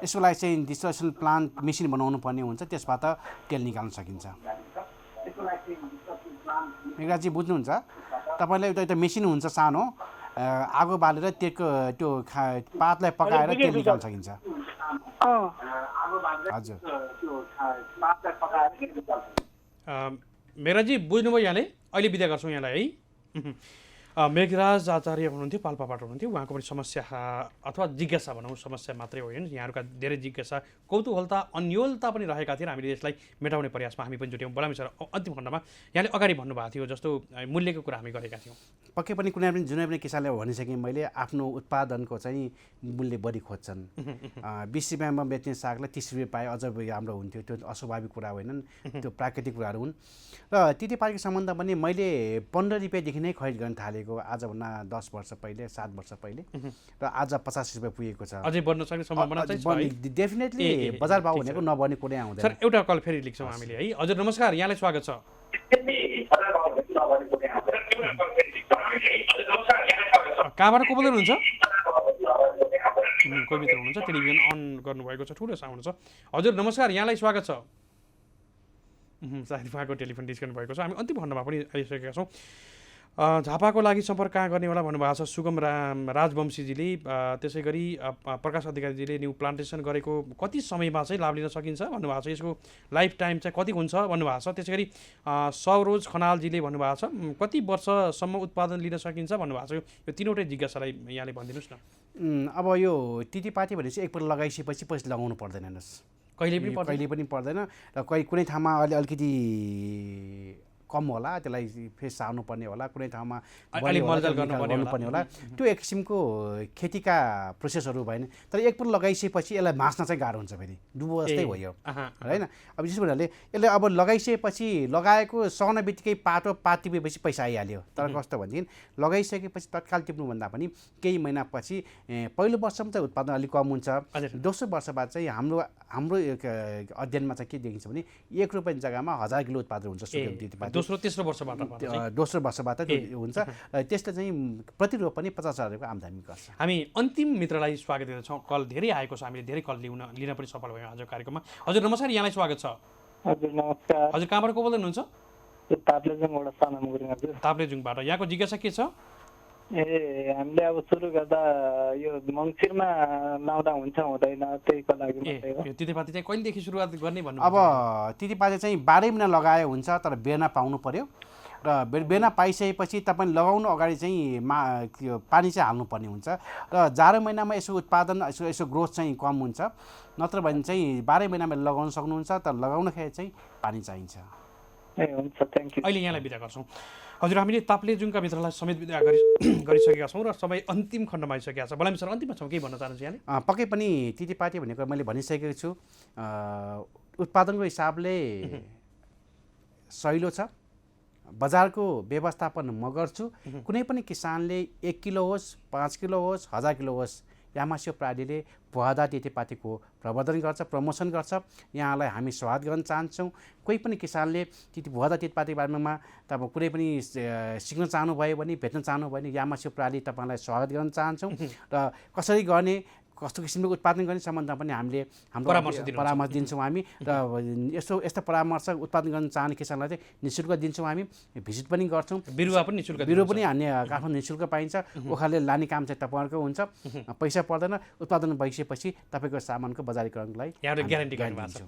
यसको लागि चाहिँ डिस्टलेसन प्लान्ट मेसिन बनाउनु पर्ने हुन्छ, त्यसबाट तेल निकाल्न सकिन्छ। मेघराजी बुझ्नुहुन्छ? तपाईँलाई एउटा मेसिन हुन्छ सानो, आगो बालेर त्यो पातलाई पकाएर तेल निकाल्न सकिन्छ। हजुर मेघराजी बुझ्नुभयो यहाँले? अहिले बिदा गर्छौँ यहाँलाई है। मेघराज आचार्य हुनुहुन्थ्यो, पाल्पाबाट हुनुहुन्थ्यो। उहाँको पनि समस्या अथवा जिज्ञासा भनौँ, समस्या मात्रै होइन, यहाँहरूका धेरै जिज्ञासा, कौतूहलता, अन्योलता पनि रहेका थिए। हामीले यसलाई मेटाउने प्रयासमा हामी पनि जुट्यौँ। बलामी सर, अन्तिम खण्डमा यहाँले अगाडि भन्नुभएको थियो जस्तो मूल्यको कुरा हामी गरेका थियौँ। पक्कै पनि जुनै पनि किसानले भनिसकेँ मैले, आफ्नो उत्पादनको चाहिँ मूल्य बढी खोज्छन्। 20 रुपियाँमा बेच्ने सागलाई 30 रुपियाँ पाए अझ राम्रो हुन्थ्यो। त्यो अस्वाभाविक कुरा होइनन्, त्यो प्राकृतिक कुराहरू हुन्। र तितेपातीको सम्बन्ध पनि मैले 15 रुपियाँदेखि नै खरिद गर्न थालेको, आजभन्दा 10 वर्ष पहिले, 7 वर्ष पहिले, र आज 50 रुपियाँ पुगेको छ। अझै बढ्न सक्ने सम्भावना चाहिँ छ। डेफिनेटली बजार भाउ भनेको नबढ्ने कुरै आउँदैन। सर एउटा कल फेरि लिन्छौँ हामीले है। हजुर नमस्कार, यहाँलाई स्वागत छ। कहाँबाट को बोल्दै हुनुहुन्छ? कोही मित्र हुनुहुन्छ, टेलिभिजन अन गर्नुभएको छ, ठुलो साउन्ड छ। हजुर नमस्कार, यहाँलाई स्वागत छ। सायद उहाँको टेलिफोन डिस्कनेक्ट भएको छ। हामी अन्तिम खण्डमा पनि आइसकेका छौँ। झापाको लागि सम्पर्क कहाँ गर्ने होला भन्नुभएको छ सुगम राजवंशीजीले। त्यसै गरी प्रकाश अधिकारीजीले न्यू प्लान्टेसन गरेको कति समयमा चाहिँ लाभ लिन सकिन्छ भन्नुभएको छ, यसको लाइफ टाइम चाहिँ कति हुन्छ भन्नुभएको छ। त्यसै गरी सौरोज खनालजीले भन्नुभएको छ कति वर्षसम्म उत्पादन लिन सकिन्छ भन्नुभएको छ। यो तीनवटै जिज्ञासालाई यहाँले भनिदिनुहोस् न। अब यो तितेपाती भनेपछि एकपल्ट लगाइसकेपछि पछि लगाउनु पर्दैन हेर्नुहोस्, कहिले पनि पर्दैन। र कुनै ठाउँमा अलिकति कम होला, त्यसलाई फेरि सार्नु पर्ने होला, कुनै ठाउँमा गर्नुपर्ने होला। त्यो एक किसिमको खेतीका प्रोसेसहरू भएन। तर एकपल्ट लगाइसकेपछि यसलाई भाँच्न चाहिँ गाह्रो हुन्छ, फेरि डुबो जस्तै भयो होइन। अब विशेष भन्नाले यसले अब लगाइसकेपछि लगाएको सक्ने बित्तिकै पात टिपेपछि पैसा आइहाल्यो। तर कस्तो भनेदेखि लगाइसकेपछि तत्काल टिप्नुभन्दा पनि केही महिनापछि पहिलो वर्षमा चाहिँ उत्पादन अलिक कम हुन्छ। दोस्रो वर्षबाट चाहिँ हाम्रो अध्ययनमा चाहिँ के देखिन्छ भने 1 रुपियाँ जग्गामा 1000 किलो उत्पादन हुन्छ सुगम तितेपाती। दोस्रो वर्षबाट हुन्छ। त्यसले चाहिँ प्रतिरोप पनि 50,000 को आम्दानी गर्छ। हामी अन्तिम मित्रलाई स्वागत गर्दछौँ। कल धेरै आएको छ, हामीले धेरै कल लिन पनि सफल भयौँ आजको कार्यक्रममा। हजुर नमस्कार, यहाँलाई स्वागत छ। हजुर नमस्कार। हजुर कहाँबाट को बोल्दै हुनुहुन्छ? ताप्लेजुङबाट साना मुगुरिङ। हजुर ताप्लेजुङबाट। यहाँको जिज्ञासा के छ? ए हामीले अब सुरु गर्दा यो मङ्सिरमा लाउँदा हुन्छ हुँदैन त्यहीको लागि मात्रै हो। यो तितेपाती चाहिँ कहिलेदेखि सुरुवात गर्ने भन्नु अब तितेपाती चाहिँ 12 महिना लगाए हुन्छ, तर बेर्ना पाउनु पर्यो र बेर्ना पाइसकेपछि तपाईँ लगाउनु अगाडि चाहिँ पानी चाहिँ हाल्नुपर्ने हुन्छ र जाडो महिनामा यसो उत्पादन यसो ग्रोथ चाहिँ कम हुन्छ, नत्र भने चाहिँ 12 महिनामा लगाउन सक्नुहुन्छ, तर लगाउनखेरि चाहिँ पानी चाहिन्छ। ए हुन्छ, थ्याङ्क यू। अहिले यहाँलाई बिदा गर्छौँ। हजुर, हामीले ताप्लेजुङका मित्रलाई समेत बिदा गरिसकेका छौँ र सबै अन्तिम खण्डमा आइसकेका छ। बलामी सर, अन्तिममा छौँ, केही भन्न चाहन्छु यहाँले? पक्कै पनि तितेपाती भनेको मैले भनिसकेको छु, उत्पादनको हिसाबले सहिलो छ। बजारको व्यवस्थापन म गर्छु। कुनै पनि किसानले 1 किलो होस्, 5 किलो होस्, 1000 किलो होस्, यामास्यो प्रालीले भुवादार तितेपातीको प्रवर्धन गर्छ, प्रमोसन गर्छ। यहाँलाई हामी स्वागत गर्न चाहन्छौँ। कोही पनि किसानले भुवादार तितेपातीको बारेमा तपाईँ कुनै पनि सिक्न चाहनुभयो भने, भेट्न चाहनुभयो भने यामास्यो प्राली तपाईँलाई स्वागत गर्न चाहन्छौँ। र कसरी गर्ने, कस्तो किसिमको उत्पादन गर्ने सम्बन्धमा पनि हामीले हाम्रो परामर्श दिन्छौँ हामी। र यस्ता परामर्श उत्पादन गर्न चाहने किसानलाई चाहिँ निःशुल्क दिन्छौँ हामी, भिजिट पनि गर्छौँ। बिरुवा पनि निःशुल्क हामी काठमाडौँ निःशुल्क पाइन्छ। ओखाले लाने काम चाहिँ तपाईँहरूको हुन्छ, पैसा पर्दैन। उत्पादन भइसकेपछि तपाईँको सामानको बजारीकरणको लागि यहाँले ग्यारेन्टी गर्नुहुन्छ।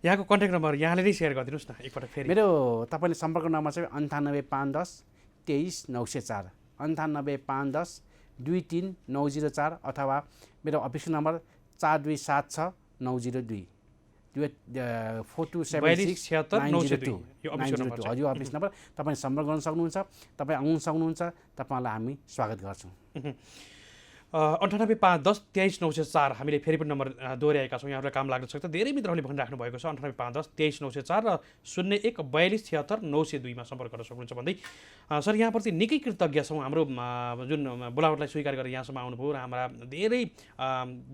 यहाँको कन्ट्याक्ट नम्बर यहाँले नै सेयर गरिदिनुहोस् न एकपटक फेरि। मेरो तपाईँले सम्पर्क नम्बर चाहिँ 98 510 23 904, 98 510 23 904, अथवा मेरो अफिसको नम्बर 4276 902 4276 902 हजुर अफिस नम्बर। तपाईँ सम्पर्क गर्न सक्नुहुन्छ, तपाईँ आउनु सक्नुहुन्छ, तपाईँलाई हामी स्वागत गर्छौँ। 98 510 23 904 हामीले फेरि पनि नम्बर दोहोऱ्याएका छौँ, यहाँहरूलाई काम लाग्न सक्छ। धेरै मित्रहरूले भनिराख्नु भएको छ 98 510 23 904 र 01 42 76 902 मा सम्पर्क गर्न सक्नुहुन्छ भन्दै सर यहाँप्रति निकै कृतज्ञ छौँ। हाम्रो जुन बोलावटलाई स्वीकार गरेर यहाँसम्म आउनुभयो र हाम्रा धेरै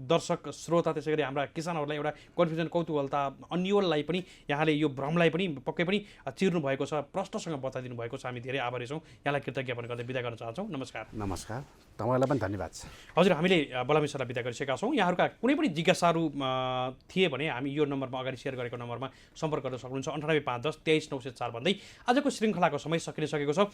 दर्शक श्रोता, त्यसै गरी हाम्रा किसानहरूलाई एउटा कन्फ्युजन, कौतूहलता, अन्यललाई पनि यहाँले यो भ्रमलाई पनि पक्कै पनि चिर्नु भएको छ, प्रष्टसँग बताइदिनु भएको छ। हामी धेरै आभारी छौँ। यहाँलाई कृतज्ञ पनि गर्दै बिदा गर्न चाहन्छौँ। नमस्कार। नमस्कार, तपाईँलाई पनि धन्यवाद छ। हजुर, हामीले बलामी सरलाई बिदा गरिसकेका छौँ। यहाँहरूका कुनै पनि जिज्ञासाहरू थिए भने हामी यो नम्बरमा अगाडि सेयर गरेको नम्बरमा सम्पर्क गर्न सक्नुहुन्छ, 98 510 23 904 भन्दै आजको श्रृङ्खलाको समय सकिसकेको छ।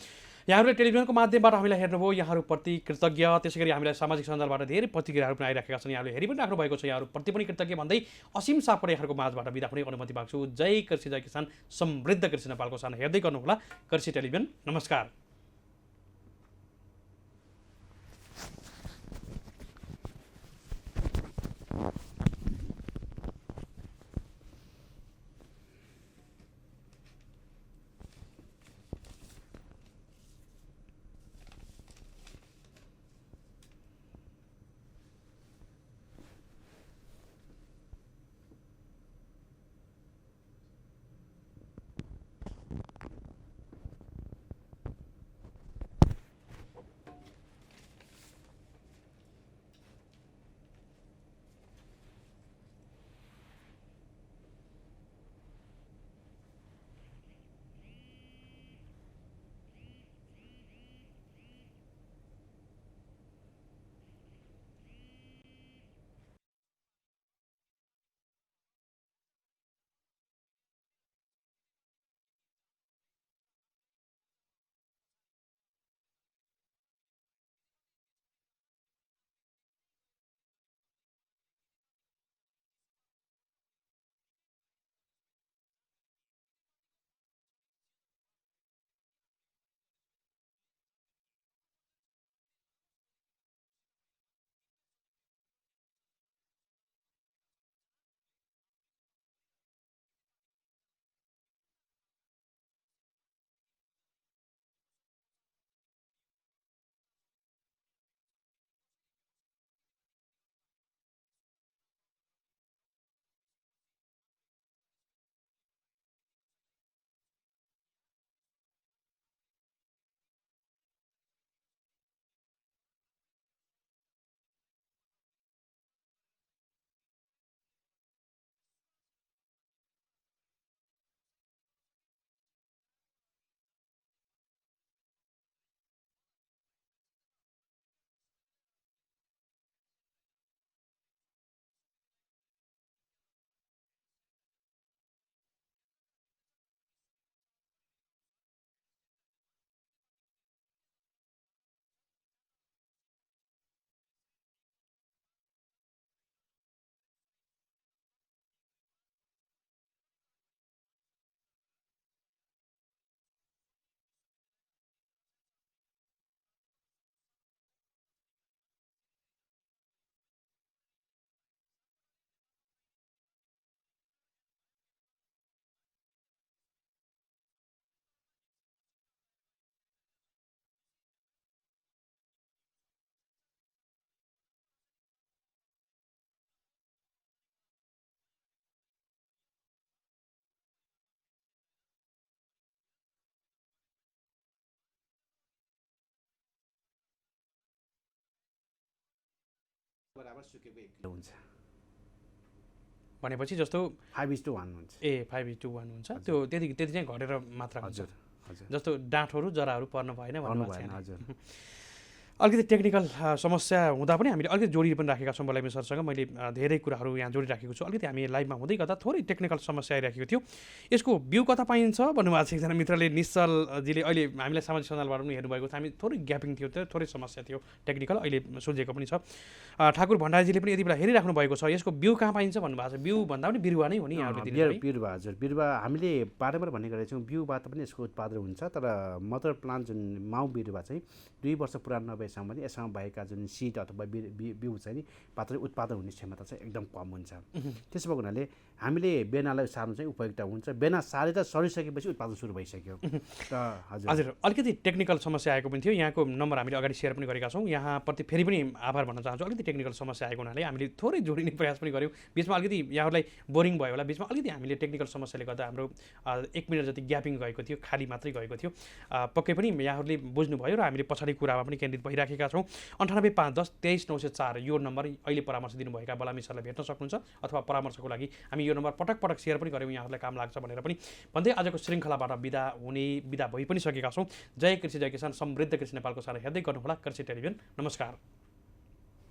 यहाँहरूले टेलिभिजनको माध्यमबाट हामीलाई हेर्नुभयो, यहाँहरूप्रति कृतज्ञ। त्यसै गरी हामीलाई सामाजिक सञ्जालबाट धेरै प्रतिक्रियाहरू पनि आइरहेका छन्, यहाँहरूले हेरि पनि राख्नु भएको छ, यहाँहरूप्रति पनि कृतज्ञ भन्दै असीम सापकोटा यहाँहरूको माझबाट बिदा हुने अनुमति माग्छु। जय कृषि, जय किसान, समृद्ध कृषि नेपालको सानो हेर्दै गर्नुहोला कृषि टेलिभिजन। नमस्कार। बराबर सुकेको 1 किलो हुन्छ। भनेपछि जस्तो 5:1 हुन्छ। 5:1 हुन्छ त्यो त्यति चाहिँ घटेर मात्रा हुन्छ। हजुर हजुर जस्तो डाँठहरू जराहरू पर्नु भएन भन्नु भन्नुभएको भएन छ। हजुर। अलिकति टेक्निकल समस्या हुँदा पनि हामीले अलिकति जोडी पनि राखेका छौँ बलाइमी सरसँग। मैले धेरै कुराहरू यहाँ जोडिराखेको छु। अलिकति हामी लाइभमा हुँदै गर्दा थोरै टेक्निकल समस्या आइराखेको थियो। यसको बिउ कता पाइन्छ भन्नुभएको छ एकजना मित्रले। निश्चलजीले अहिले हामीलाई सामाजिक सञ्जालबाट पनि हेर्नुभएको छ। हामी थोरै ग्यापिङ थियो, थोरै समस्या थियो टेक्निकल, अहिले सुल्झेको पनि छ। ठाकुर भण्डारीजीले पनि यति बेला हेरिराख्नु भएको छ। यसको बिउ कहाँ पाइन्छ भन्नुभएको छ। बिउ भन्दा पनि बिरुवा नै हो नि यहाँहरूले दिने। बिरुवा हजुर, बिरुवा हामीले बारम्बार भन्ने गरेका छौँ बिउबाट पनि यसको उत्पादन हुन्छ। तर मदर प्लान्ट जुन माउ बिरुवा चाहिँ 2 वर्ष पुरानो नभएसम्म पनि यसमा भएका जुन सिड अथवा बिउ चाहिँ नि मात्रै उत्पादन हुने क्षमता चाहिँ एकदम कम हुन्छ। त्यसो भएको हुनाले हामीले बेनालाई सार्नु चाहिँ उपयुक्त हुन्छ। बेना सारेर सरिसकेपछि उत्पादन सुरु भइसक्यो। हजुर हजुर, अलिकति टेक्निकल समस्या आएको पनि थियो। यहाँको नम्बर हामीले अगाडि सेयर पनि गरेका छौँ। यहाँप्रति फेरि पनि आभार भन्न चाहन्छु। अलिकति टेक्निकल समस्या आएको हुनाले हामीले थोरै जोडिने प्रयास पनि गऱ्यौँ। बिचमा अलिकति यहाँहरूलाई बोरिङ भयो होला, बिचमा अलिकति हामीले टेक्निकल समस्याले गर्दा हाम्रो 1 मिनट जति ग्यापिङ गएको थियो, खाली मात्रै गएको थियो। पक्कै पनि यहाँहरूले बुझ्नुभयो र हामीले पछाडि कुरामा पनि केन्द्रित भइराखेका छौँ। 985110 23904 यो नम्बर अहिले परामर्श दिनुभएका बलामी सरलाई भेट्न सक्नुहुन्छ, अथवा परामर्शको लागि हामी यो नम्बर पटक पटक सेयर पनि गऱ्यौँ यहाँहरूलाई काम लाग्छ भनेर पनि भन्दै आजको श्रृङ्खलाबाट बिदा भइ पनि सकेका छौँ। जय कृषि जय किसान, समृद्ध कृषि नेपालको सारा हेर्दै गर्नुहोला कृषि टेलिभिजन। नमस्कार।